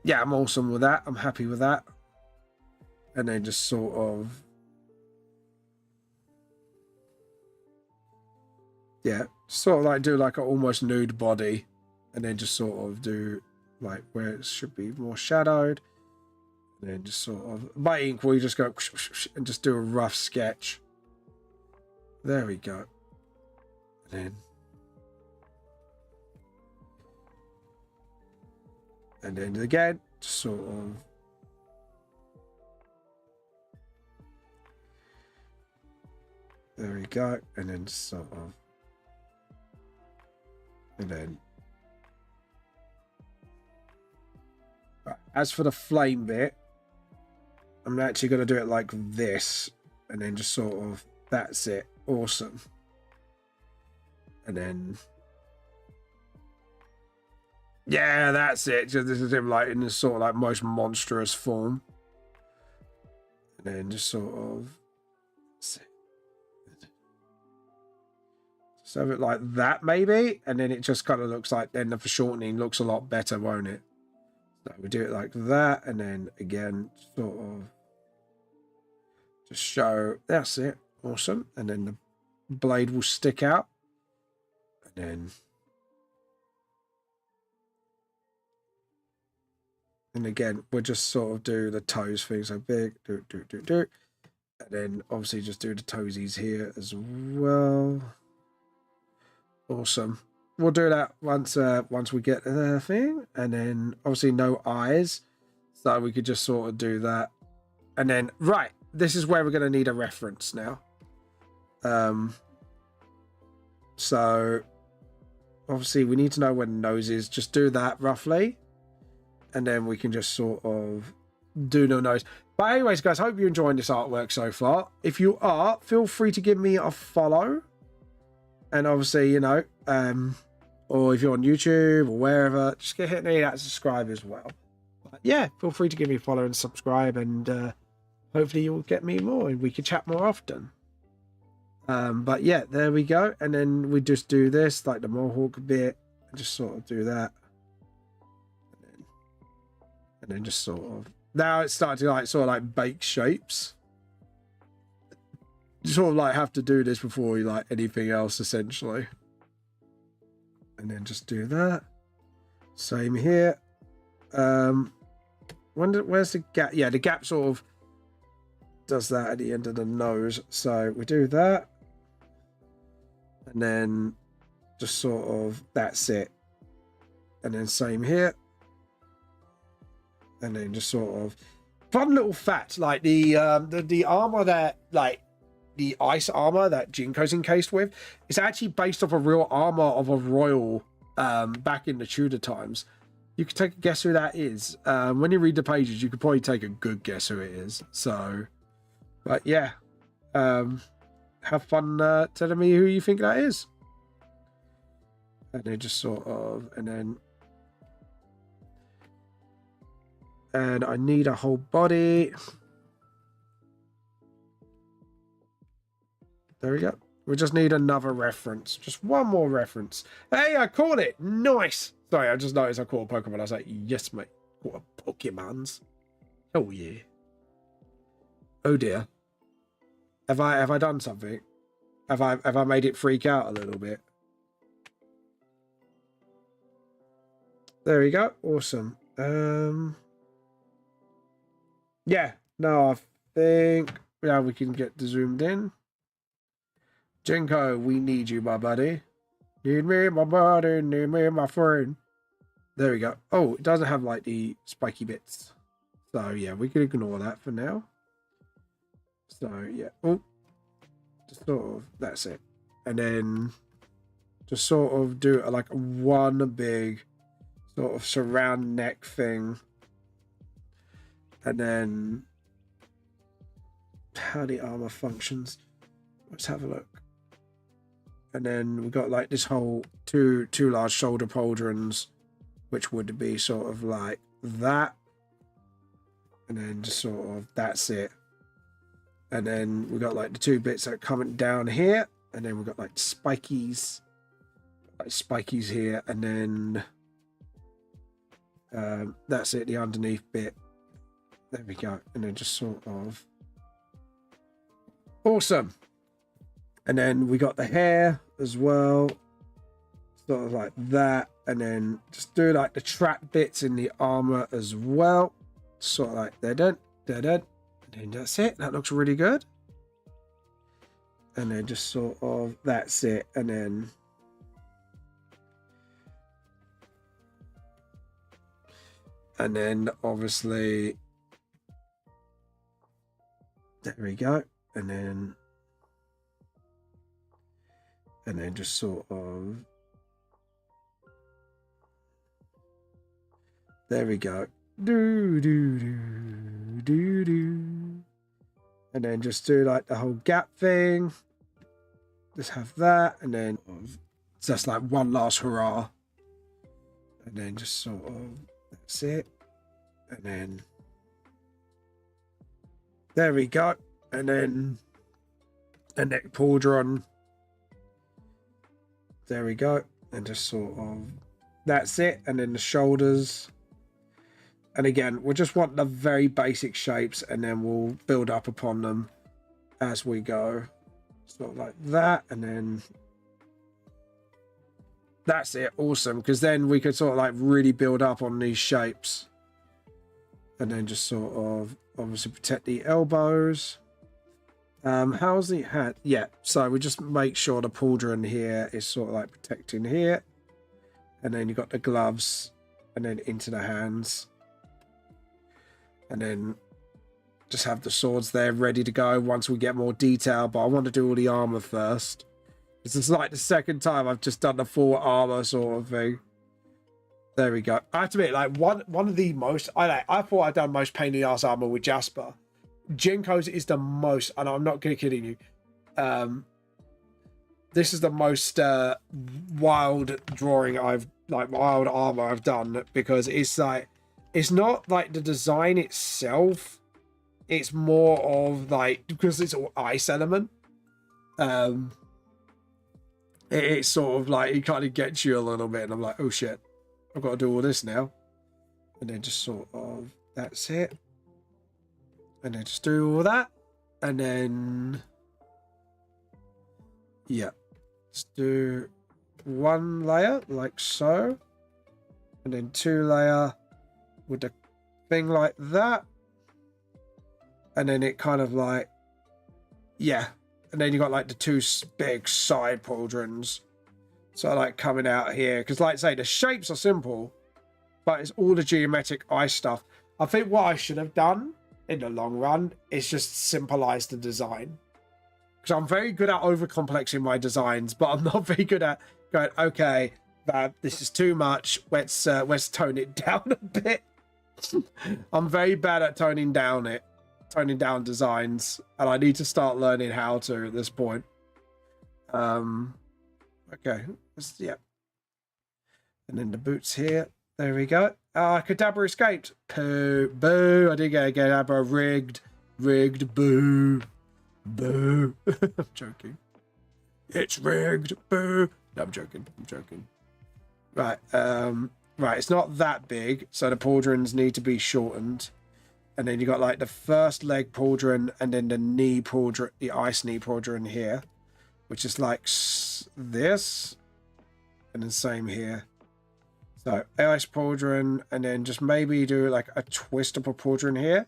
Yeah, I'm awesome with that. I'm happy with that. And then just sort of, yeah, sort of like do like an almost nude body, and then just sort of do like where it should be more shadowed, and then just sort of by ink we just go and just do a rough sketch. There we go. And then again, just sort of, there we go. And then sort of, and then right. As for the flame bit, I'm actually going to do it like this, and then just sort of, that's it. Awesome. And then yeah, that's it. Just this is him like in this sort of like most monstrous form. And then just sort of just have it like that maybe, and then it just kind of looks like, then the foreshortening looks a lot better, won't it? So we do it like that, and then again sort of just show, that's it. Awesome. And then the blade will stick out, and again we'll just sort of do the toes thing, so big, do, and then obviously just do the toesies here as well. Awesome. We'll do that once we get the thing, and then obviously no eyes, so we could just sort of do that. And then right, this is where we're going to need a reference now. So obviously we need to know where the nose is. Just do that roughly, and then we can just sort of do no nose. But anyways, guys, hope you're enjoying this artwork so far. If you are, feel free to give me a follow, and obviously, you know, or if you're on YouTube or wherever, just hit that subscribe as well. But yeah, feel free to give me a follow and subscribe, and hopefully you'll get me more and we can chat more often. But yeah, there we go. And then we just do this, like the mohawk bit, and just sort of do that. And then just sort of, now it's starting to like sort of like bake shapes. You sort of like have to do this before you like anything else essentially. And then just do that. Same here. Where's the gap? Yeah, the gap sort of does that at the end of the nose. So we do that. And then just sort of, that's it. And then same here. And then just sort of fun little fact, like the armor that, like the ice armor that Jinko's encased with, it's actually based off a real armor of a royal back in the Tudor times. You could take a guess who that is. When you read the pages, you could probably take a good guess who it is. So, but yeah, have fun telling me who you think that is. And then just sort of, and I need a whole body. There we go. We just need another reference. Just one more reference. Hey, I caught it. Nice. Sorry, I just noticed I caught a Pokemon. I was like, yes, mate. Caught a Pokemon's. Oh, yeah. Oh, dear. Have I done something? Have I made it freak out a little bit? There we go. Awesome. Yeah. No, I think now we can get zoomed in. Jinko, we need you, my buddy. Need me, my buddy. Need me, my friend. There we go. Oh, it doesn't have like the spiky bits. So yeah, we can ignore that for now. So yeah. Oh, just sort of, that's it. And then just sort of do like one big sort of surround neck thing. And then how the armor functions. Let's have a look. And then we've got like this whole two large shoulder pauldrons, which would be sort of like that. And then just sort of, that's it. And then we've got like the two bits that are coming down here. And then we've got like spikies. Like spikies here. And then that's it, the underneath bit. There we go. And then just sort of. Awesome. And then we got the hair as well. Sort of like that. And then just do like the trap bits in the armor as well. Sort of like da-da, da-da. And then that's it. That looks really good. And then just sort of, that's it. And then obviously, there we go. And then just sort of, there we go. Do. And then just do like the whole gap thing. Just have that. And then just like one last hurrah. And then just sort of, that's it. And then there we go. And then a neck pauldron. There we go. And just sort of, that's it. And then the shoulders. And again, we'll just want the very basic shapes, and then we'll build up upon them as we go. Sort of like that. And then that's it. Awesome. Because then we could sort of like really build up on these shapes. And then just sort of obviously protect the elbows. How's the hat? Yeah, so we just make sure the pauldron here is sort of like protecting here. And then you got the gloves, and then into the hands. And then just have the swords there ready to go once we get more detail. But I want to do all the armor first. This is like the second time I've just done the full armor sort of thing. There we go. I have to admit, like one of the most, I thought I'd done most pain in the ass armor with Jasper. Jinko's is the most, and I'm not kidding you. this is the most wild drawing wild armor I've done, because it's like, it's not like the design itself, it's more of like, because it's all ice element, it's sort of like, it kind of gets you a little bit, and I'm like, oh shit, I've got to do all this now. And then just sort of, that's it. And then just do all that. And then, yeah, let's do one layer like so. And then 2 layer with the thing like that. And then it kind of like, yeah. And then you got like the 2 big side pauldrons. So like coming out here. Because like I say, the shapes are simple, but it's all the geometric ice stuff. I think what I should have done in the long run is just simplifies the design. Because I'm very good at overcomplexing my designs, but I'm not very good at going, okay, this is too much. Let's tone it down a bit. I'm very bad at toning down designs, and I need to start learning how to at this point. Okay, yeah. And then the boots here. There we go. Kadabra escaped. Poo. Boo. I did get a Kadabra. Rigged. Boo. Boo. I'm joking. It's rigged. Boo. No, I'm joking. Right. Right. It's not that big, so the pauldrons need to be shortened. And then you got like the first leg pauldron, and then the knee pauldron, the ice knee pauldron here, which is like this, and then same here. So ice pauldron, and then just maybe do like a twist of a pauldron here.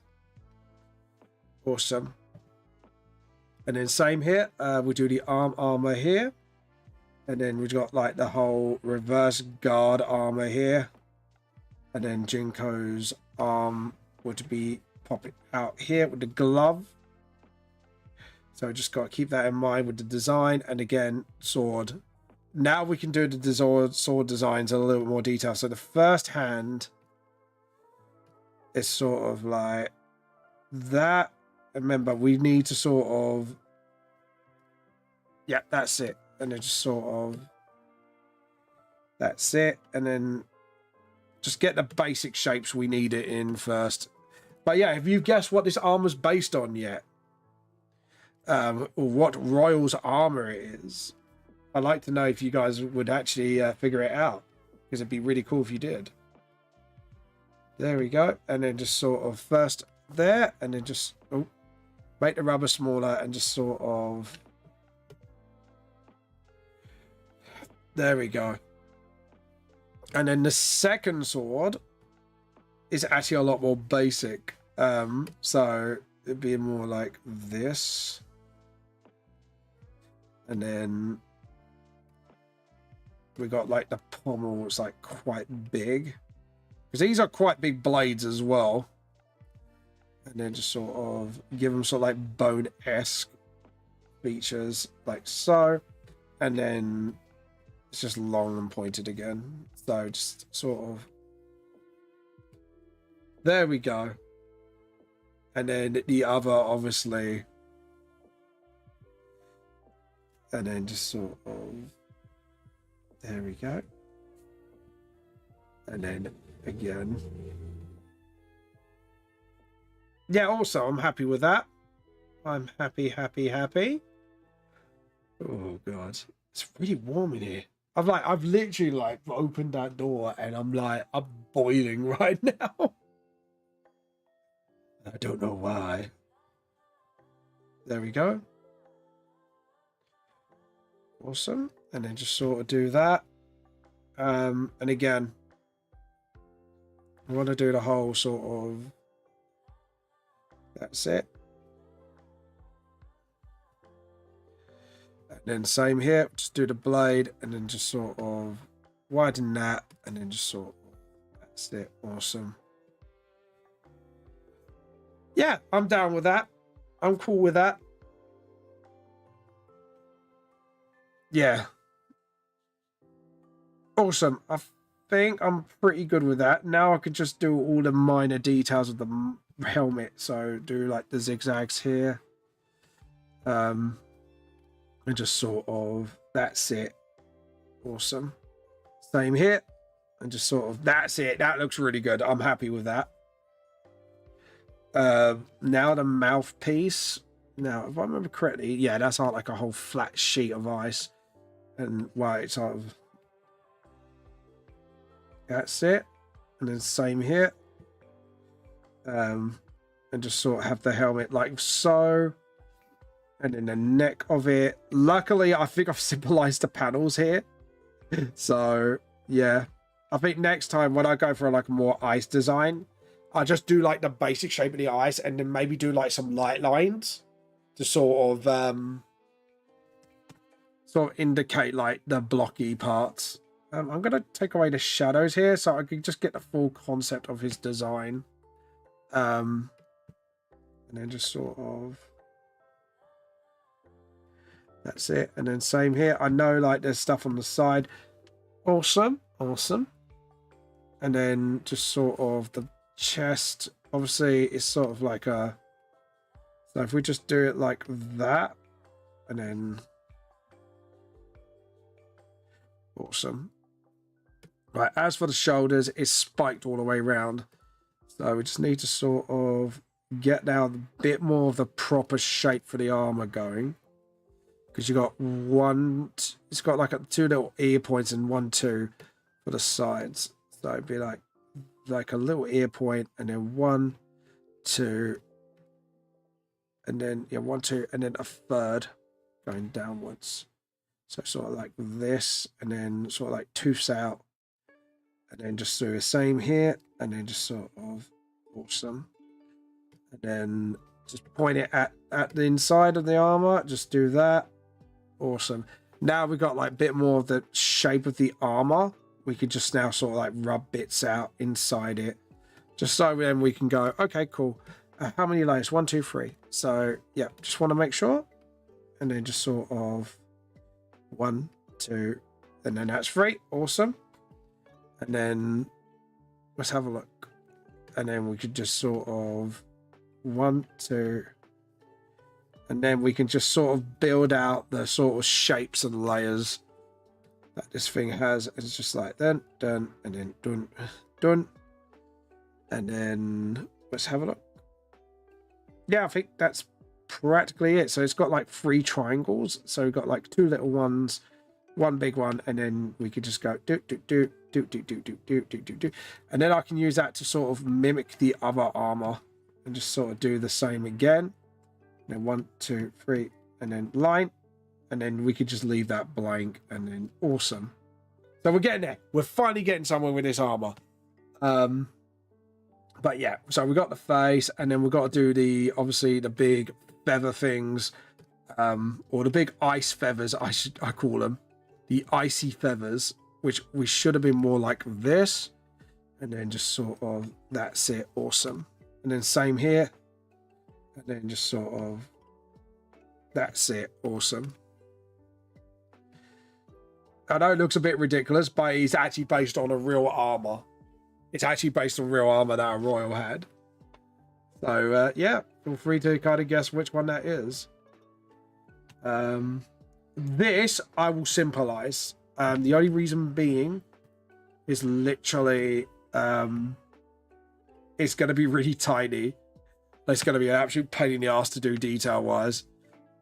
Awesome. And then same here. We'll do the armor here, and then we've got like the whole reverse guard armor here, and then Jinko's arm would be popping out here with the glove. So just got to keep that in mind with the design. And again, sword. Now we can do the sword designs in a little bit more detail. So the first hand is sort of like that. Remember, we need to sort of, yeah, that's it. And then just sort of, that's it. And then just get the basic shapes we need it in first. But yeah, have you guessed what this armor's based on yet? Or what Royal's armor is? I'd like to know if you guys would actually figure it out, because it'd be really cool if you did. There we go. And then just sort of first there, and then just make the rubber smaller, and just sort of, there we go. And then the second sword is actually a lot more basic. So it'd be more like this. And then we got like the pommel, it's like quite big, because these are quite big blades as well. And then just sort of give them sort of like bone-esque features like so. And then it's just long and pointed again. So just sort of, there we go. And then the other, obviously, and then just sort of, there we go. And then again. Yeah, also, I'm happy with that. I'm happy. Oh, God. It's really warm in here. I've literally like opened that door, and I'm boiling right now. I don't know why. There we go. Awesome. And then just sort of do that. And again, I want to do the whole sort of, that's it. And then same here, just do the blade, and then just sort of widen that, and then just sort of, that's it. Awesome. Yeah, I'm down with that. I'm cool with that. Yeah. Awesome. I think I'm pretty good with that. Now I could just do all the minor details of the helmet. So do like the zigzags here. And just sort of That's it. Awesome. Same here. And just sort of, that's it. That looks really good. I'm happy with that. Now the mouthpiece. Now, if I remember correctly, yeah, that's not like a whole flat sheet of ice. And right, sort of. That's it. And then same here. And just sort of have the helmet like so. And then the neck of it. Luckily, I think I've symbolized the panels here. So, yeah. I think next time when I go for like a more ice design, I just do like the basic shape of the ice and then maybe do like some light lines to sort of indicate like the blocky parts. I'm going to take away the shadows here so I can just get the full concept of his design. And then just sort of... That's it. And then same here. I know like there's stuff on the side. Awesome. Awesome. And then just sort of the chest. Obviously, it's sort of like a... So if we just do it like that. And then... Awesome. Right, as for the shoulders, it's spiked all the way around. So we just need to sort of get down a bit more of the proper shape for the armor going. Because you got one, it's got like two little ear points and 1, 2 for the sides. So it'd be like a little ear point and then 1, 2, and then, yeah, 1, 2, and then a third going downwards. So sort of like this, and then sort of like tooths out. And then just do the same here, and then just sort of awesome. And then just point it at the inside of the armor. Just do that. Awesome. Now we've got like a bit more of the shape of the armor. We could just now sort of like rub bits out inside it. Just so then we can go, okay, cool. How many layers? 1, 2, 3. So yeah, just want to make sure. And then just sort of 1, 2, and then that's 3. Awesome. And then let's have a look. And then we could just sort of 1, 2, and then we can just sort of build out the sort of shapes and layers that this thing has. It's just like dun, dun, and then dun, dun. And then let's have a look. Yeah, I think that's practically it. So it's got like 3 triangles. So we've got like 2 little ones, 1 big one, and then we could just go do do do do do do do do do do do, and then I can use that to sort of mimic the other armor and just sort of do the same again. And then 1, 2, 3, and then line, and then we could just leave that blank, and then awesome. So we're getting there. We're finally getting somewhere with this armor. But yeah, so we got the face, and then we've got to do the obviously the big feather things, or the big ice feathers. I call them the icy feathers, which we should have been more like this, and then just sort of that's it. Awesome. And then same here, and then just sort of that's it. Awesome. I know it looks a bit ridiculous, but it's actually based on a real armor. It's actually based on real armor that a royal had. So yeah, feel free to kind of guess which one that is. This I will symbolize. The only reason being is literally it's going to be really tiny. It's going to be an absolute pain in the ass to do detail wise.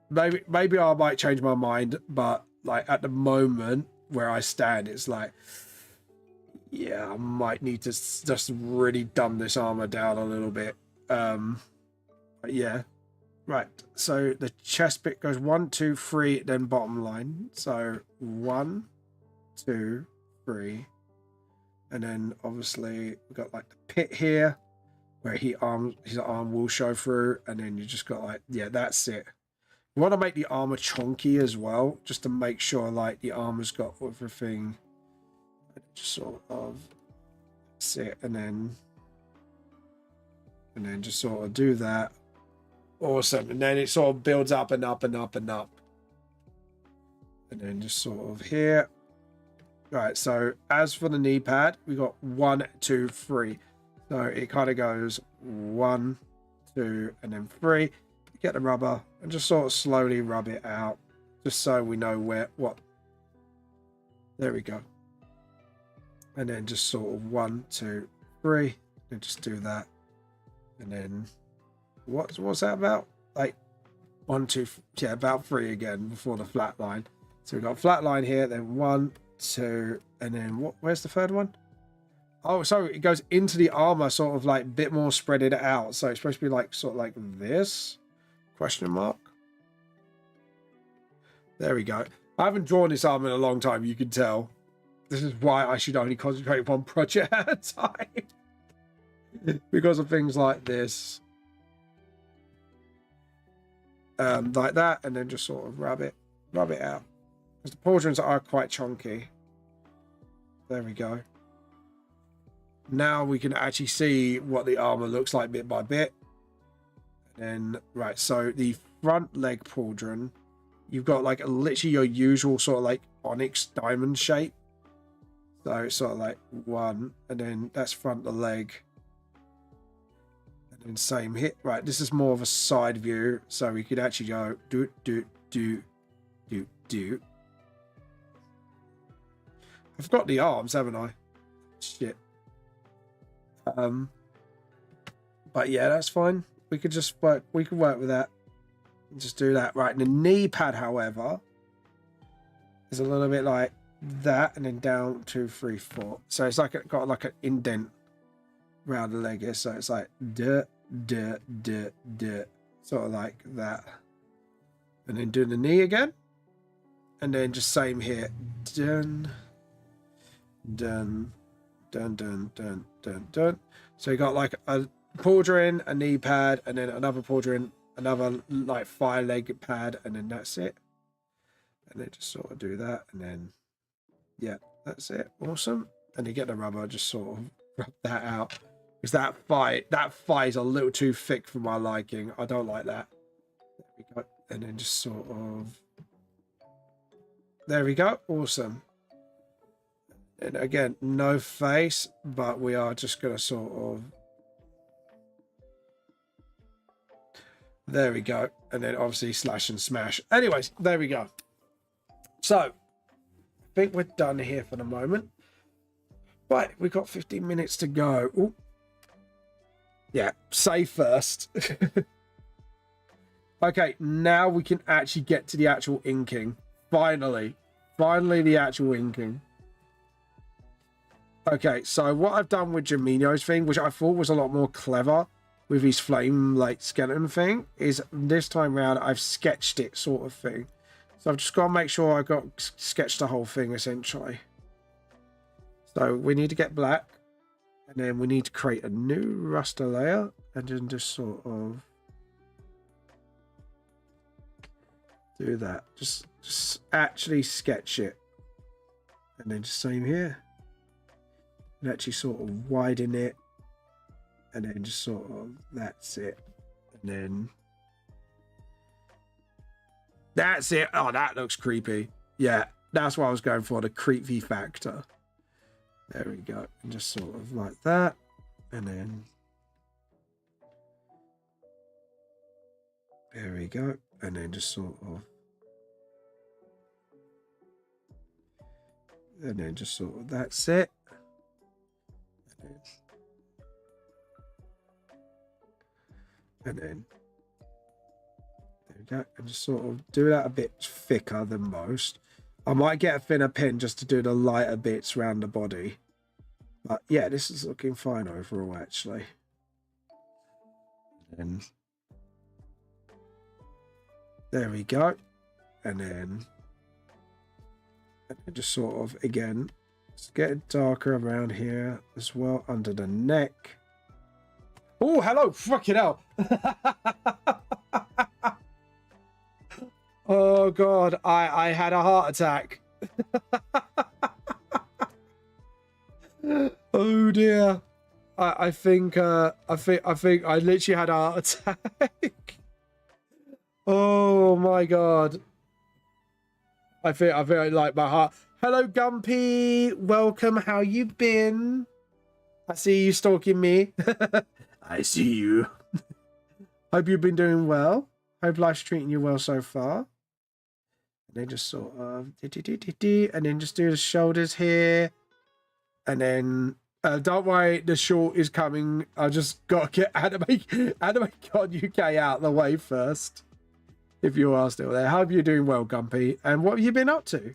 Maybe I might change my mind, but like at the moment where I stand, it's like, yeah, I might need to just really dumb this armor down a little bit. But yeah, right. So the chest bit goes 1, 2, 3, then bottom line. So 1, 2, 3, and then obviously we've got like the pit here where his arm will show through, and then you just got like, yeah, that's it. You want to make the armor chunky as well, just to make sure like the armor's got everything. Just sort of that's it, and then just sort of do that. Awesome. And then it sort of builds up and up and up and up, and then just sort of here. Right, so as for the knee pad, we got 1, 2, 3. So it kind of goes 1, 2, and then 3. Get the rubber and just sort of slowly rub it out, just so we know what There we go. And then just sort of 1, 2, 3. And just do that. And then what's that about? Like 1, 2, yeah, about 3 again before the flat line. So we've got flat line here, then 1, 2, and then where's the third one? Oh, so it goes into the armor, sort of like a bit more spread it out. So it's supposed to be like sort of like this? Question mark. There we go. I haven't drawn this armor in a long time, you can tell. This is why I should only concentrate on one project at a time. Because of things like this. Like that, and then just sort of rub it out. Because the pauldrons are quite chunky. There we go. Now we can actually see what the armor looks like bit by bit. And then, right, so the front leg pauldron, you've got like literally your usual sort of like onyx diamond shape. So it's sort of like 1, and then that's front the leg. And then same hit. Right, this is more of a side view, so we could actually go do. I've got the arms, haven't I? Shit. But yeah, that's fine. We could just work. We could work with that. Just do that. Right. And the knee pad, however, is a little bit like that, and then down 2, 3, 4. So it's like got like an indent around the leg here. So it's like sort of like that, and then do the knee again, and then just same here. Dun. So you got like a pauldron, a knee pad, and then another pauldron, another like fire leg pad, and then that's it. And then just sort of do that, and then yeah, that's it. Awesome. And you get the rubber, just sort of rub that out, because that thigh is a little too thick for my liking. I don't like that. There we go. And then just sort of there we go. Awesome. And again, no face, but we are just going to sort of... There we go. And then obviously slash and smash. Anyways, there we go. So, I think we're done here for the moment. Right, we've got 15 minutes to go. Ooh. Yeah, save first. Okay, now we can actually get to the actual inking. Finally. Finally, the actual inking. Okay, so what I've done with Jamino's thing, which I thought was a lot more clever with his flame like skeleton thing, is this time around I've sketched it sort of thing. So I've just got to make sure I got sketched the whole thing essentially. So we need to get black, and then we need to create a new raster layer, and then just sort of do that. Just actually sketch it, and then just same here. And actually sort of widen it, and then just sort of that's it, and then that's it. Oh, that looks creepy. Yeah, that's what I was going for, the creepy factor. There we go. And just sort of like that, and then there we go, and then just sort of, and then just sort of that's it. And then there we go, and just sort of do that a bit thicker than most. I might get a thinner pen just to do the lighter bits around the body, but yeah, this is looking fine overall actually. And there we go, and then just sort of again get it darker around here as well, under the neck. Oh, hello, fucking hell. Oh god, I had a heart attack. Oh dear. I think I literally had a heart attack. Oh my god. I feel like my heart. Hello, Gumpy. Welcome. How you been? I see you stalking me. I see you. Hope you've been doing well. Hope life's treating you well so far. And then just sort of, and then just do the shoulders here. And then, don't worry, the short is coming. I just got to get Anime God UK out of the way first. If you are still there. Hope you're doing well, Gumpy. And what have you been up to?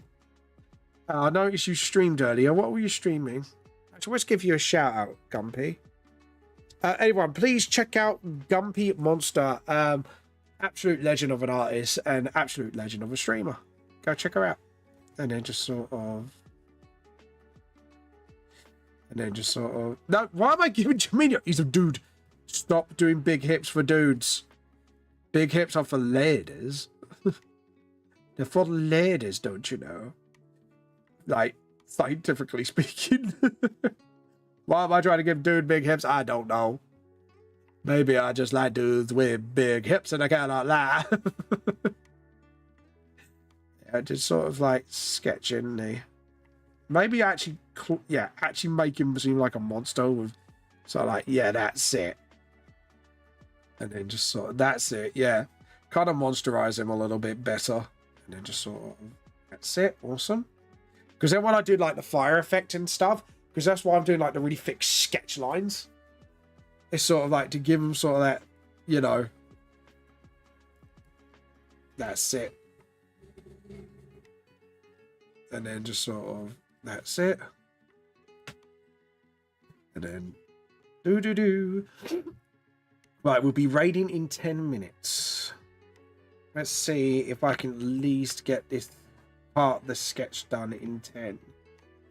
I noticed you streamed earlier. What were you streaming? Actually, let's give you a shout out, Gumpy. Anyone, please check out Gumpy Monster. Absolute legend of an artist and absolute legend of a streamer. Go check her out. And then just sort of... No, why am I giving Jamino? He's a dude. Stop doing big hips for dudes. Big hips are for ladies. They're for ladies, don't you know? Like, scientifically speaking. Why am I trying to give dude big hips? I don't know. Maybe I just like dudes with big hips and I cannot lie. Yeah, just sort of like sketching the... Maybe actually, yeah, actually make him seem like a monster with... So like, yeah, that's it. And then just sort of, that's it, yeah. Kind of monsterize him a little bit better. And then just sort of, that's it, awesome. Because then when I do like the fire effect and stuff, because that's why I'm doing like the really thick sketch lines. It's sort of like to give him sort of that, you know. That's it. And then just sort of, that's it. And then, do. Right, we'll be raiding in 10 minutes. Let's see if I can at least get this part of the sketch done in 10.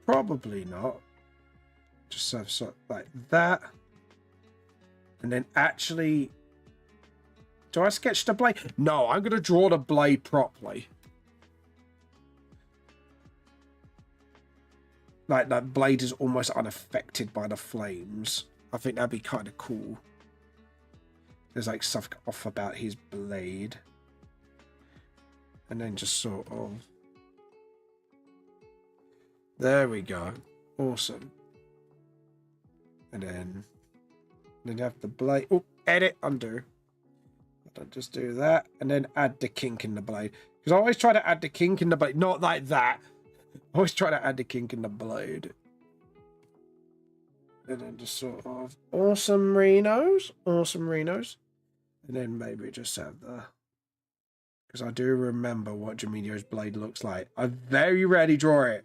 Probably not. Just sort of like that. And then actually... Do I sketch the blade? No, I'm going to draw the blade properly. Like, that blade is almost unaffected by the flames. I think that'd be kind of cool. There's like stuff off about his blade. And then just sort of... There we go. Awesome. And then you have the blade. Oh, edit, undo. I'll just do that. And then add the kink in the blade. Because I always try to add the kink in the blade. Not like that. I always try to add the kink in the blade. And then just sort of... Awesome Renos. Awesome Renos. And then maybe just have the... Because I do remember what Jaminio's blade looks like. I very rarely draw it.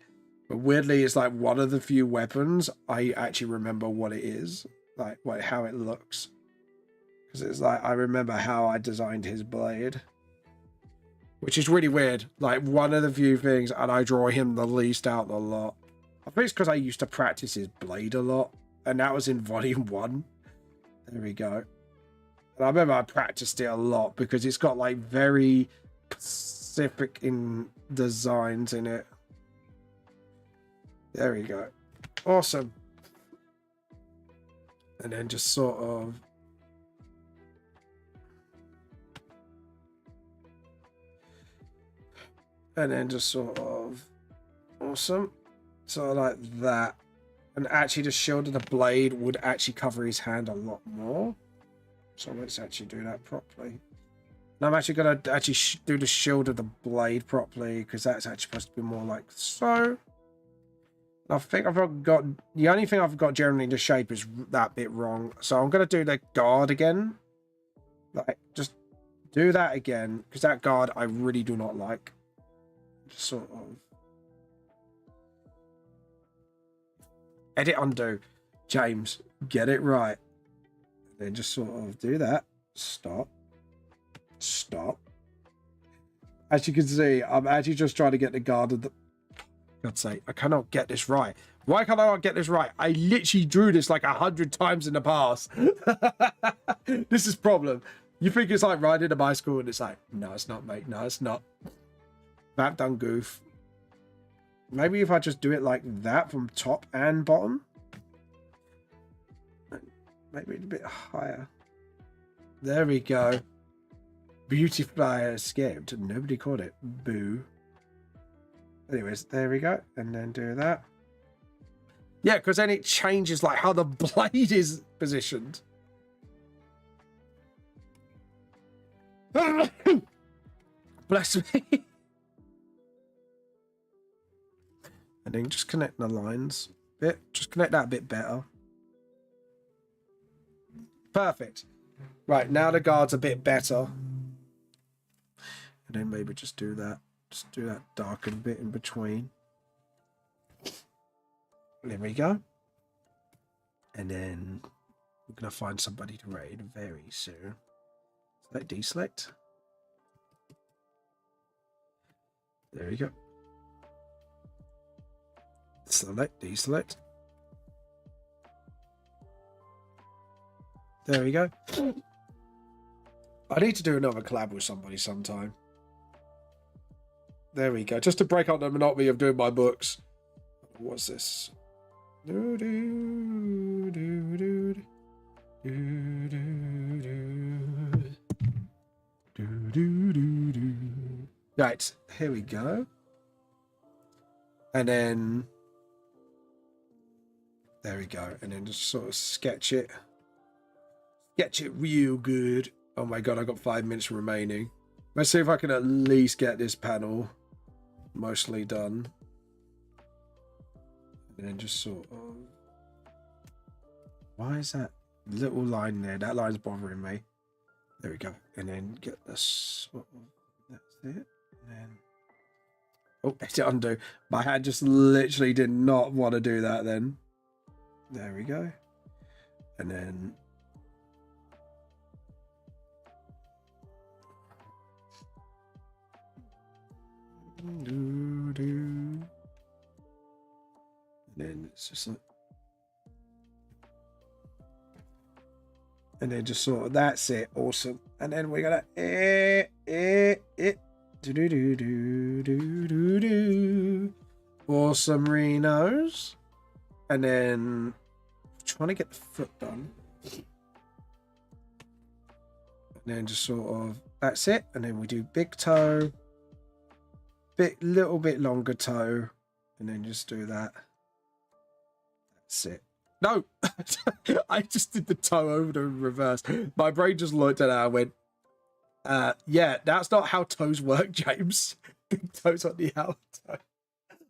But weirdly, it's like one of the few weapons I actually remember what it is. Like, how it looks. Because it's like, I remember how I designed his blade. Which is really weird. Like, one of the few things, and I draw him the least out the lot. I think it's because I used to practice his blade a lot. And that was in volume 1. There we go. And I remember I practiced it a lot because it's got like very specific in designs in it. There we go. Awesome. And then just sort of... And then just sort of... Awesome. So like that. And actually the shield of the blade would actually cover his hand a lot more. So let's actually do that properly. And I'm actually going to actually do the shield of the blade properly because that's actually supposed to be more like so. I think I've got... The only thing I've got generally in the shape is that bit wrong. So I'm going to do the guard again. Like, just do that again because that guard I really do not like. Just sort of... Edit, undo. James, get it right. Then just sort of do that. Stop. Stop. As you can see, I'm actually just trying to get the guard of the... God's sake, I cannot get this right. Why can't I not get this right? I literally drew this like 100 times in the past. This is problem. You think it's like riding a bicycle and it's like, no, it's not, mate. No, it's not. That done goof. Maybe if I just do it like that from top and bottom. Maybe a bit higher. There we go. Beautify escaped. Nobody caught it. Boo. Anyways, there we go. And then do that. Yeah, because then it changes like how the blade is positioned. Bless me. And then just connect the lines a bit. Just connect that a bit better. Perfect. Right, now the guard's a bit better. And then maybe just do that. Just do that darkened bit in between. There we go. And then we're going to find somebody to raid very soon. Select, deselect. There we go. Select, deselect. There we go. I need to do another collab with somebody sometime. There we go. Just to break up the monotony of doing my books. What's this? Do, do, do, do, do, do, do. Do, do, do, do. Right, here we go. And then there we go. And then just sort of sketch it. Sketch it real good. Oh my god, I've got 5 minutes remaining. Let's see if I can at least get this panel mostly done. And then just sort of... Why is that little line there? That line's bothering me. There we go. And then get this. That's it. And then... Oh, hit it undo. My hand just literally did not want to do that then. There we go. And then... Do, do. And then it's just like... And then just sort of, that's it. Awesome. And then we're gonna... Do, do, do, do, do, do, do. Awesome Renos. And then... Trying to get the foot done. And then just sort of... That's it. And then we do big toe. Little bit longer toe. And then just do that. That's it. No! I just did the toe over the reverse. My brain just looked at that and went, yeah, that's not how toes work, James. Big toes on the outer toe.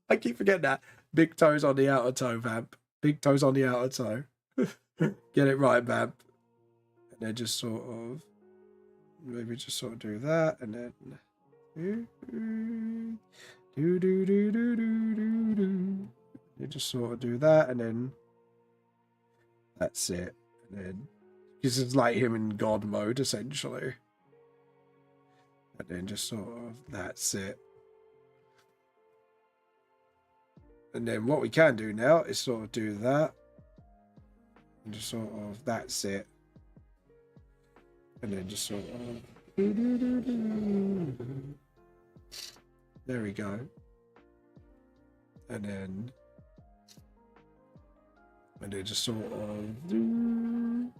I keep forgetting that. Big toes on the outer toe, Vamp. Big toes on the outer toe. Get it right, Vamp. And then just sort of, maybe just sort of do that, and then do do do do do do do. You just sort of do that, and then that's it. And then this is like him in God mode, essentially. And then just sort of, that's it. And then what we can do now is sort of do that. And just sort of, that's it. And then just sort of... There we go. And then just sort of... Do,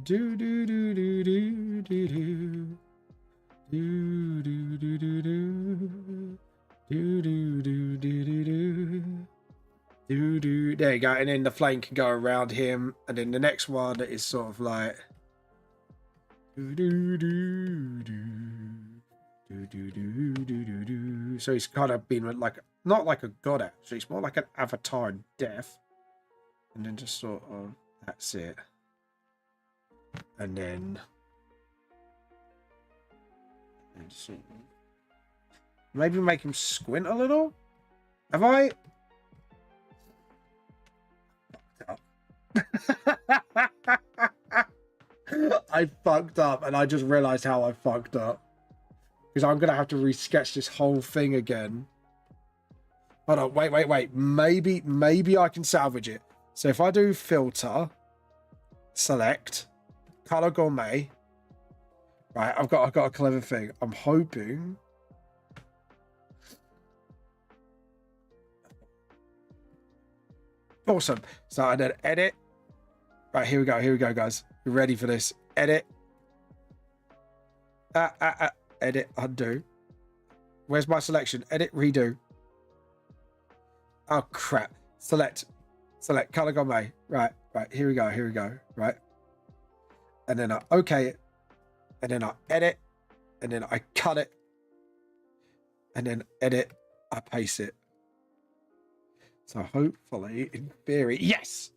do, do, do, do, do, do. Do, do, do, do, do. Do, do, do, do, do, do. Do, do. There you go. And then the flame can go around him. And then the next one is sort of like... Do, do, do, do. Do, do, do, do, do, do. So he's kind of been like... Not like a god, actually. It's more like an avatar in death. And then just sort of... That's it. And then... And sort of, maybe make him squint a little? Have I? I fucked up, and I just realized how I fucked up. Because I'm going to have to resketch this whole thing again. Hold on, wait. Maybe I can salvage it. So if I do filter, select, color gourmet. Right, I've got a clever thing. I'm hoping... Awesome. So I did edit. Right, here we go, guys. You ready for this? Edit. Edit, undo. Where's my selection? Edit, redo. Oh, crap. Select, color gourmet. Right, here we go. Right. And then I okay it. And then I edit. And then I cut it. And then edit. I paste it. So hopefully, in theory, yes.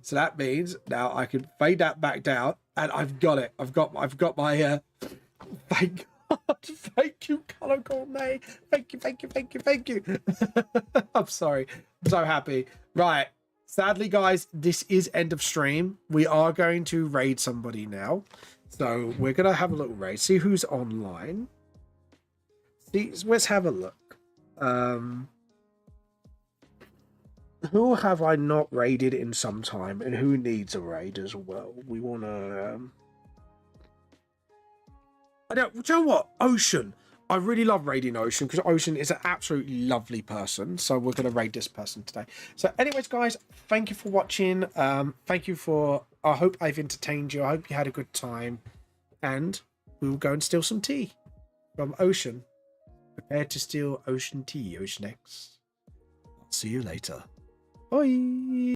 So that means now I can fade that back down, and I've got it. I've got my. Thank God, thank you, Color Gourmet. Thank you. I'm sorry. I'm so happy. Right. Sadly, guys, this is end of stream. We are going to raid somebody now. So we're going to have a little raid. See who's online. Let's have a look. Who have I not raided in some time, and who needs a raid as well? We want to... do you know what? Ocean. I really love raiding Ocean because Ocean is an absolutely lovely person. So we're going to raid this person today. So anyways, guys, thank you for watching. Thank you for... I hope I've entertained you. I hope you had a good time. And we will go and steal some tea from Ocean. Prepare to steal Ocean tea, Ocean X. I'll see you later. Bye.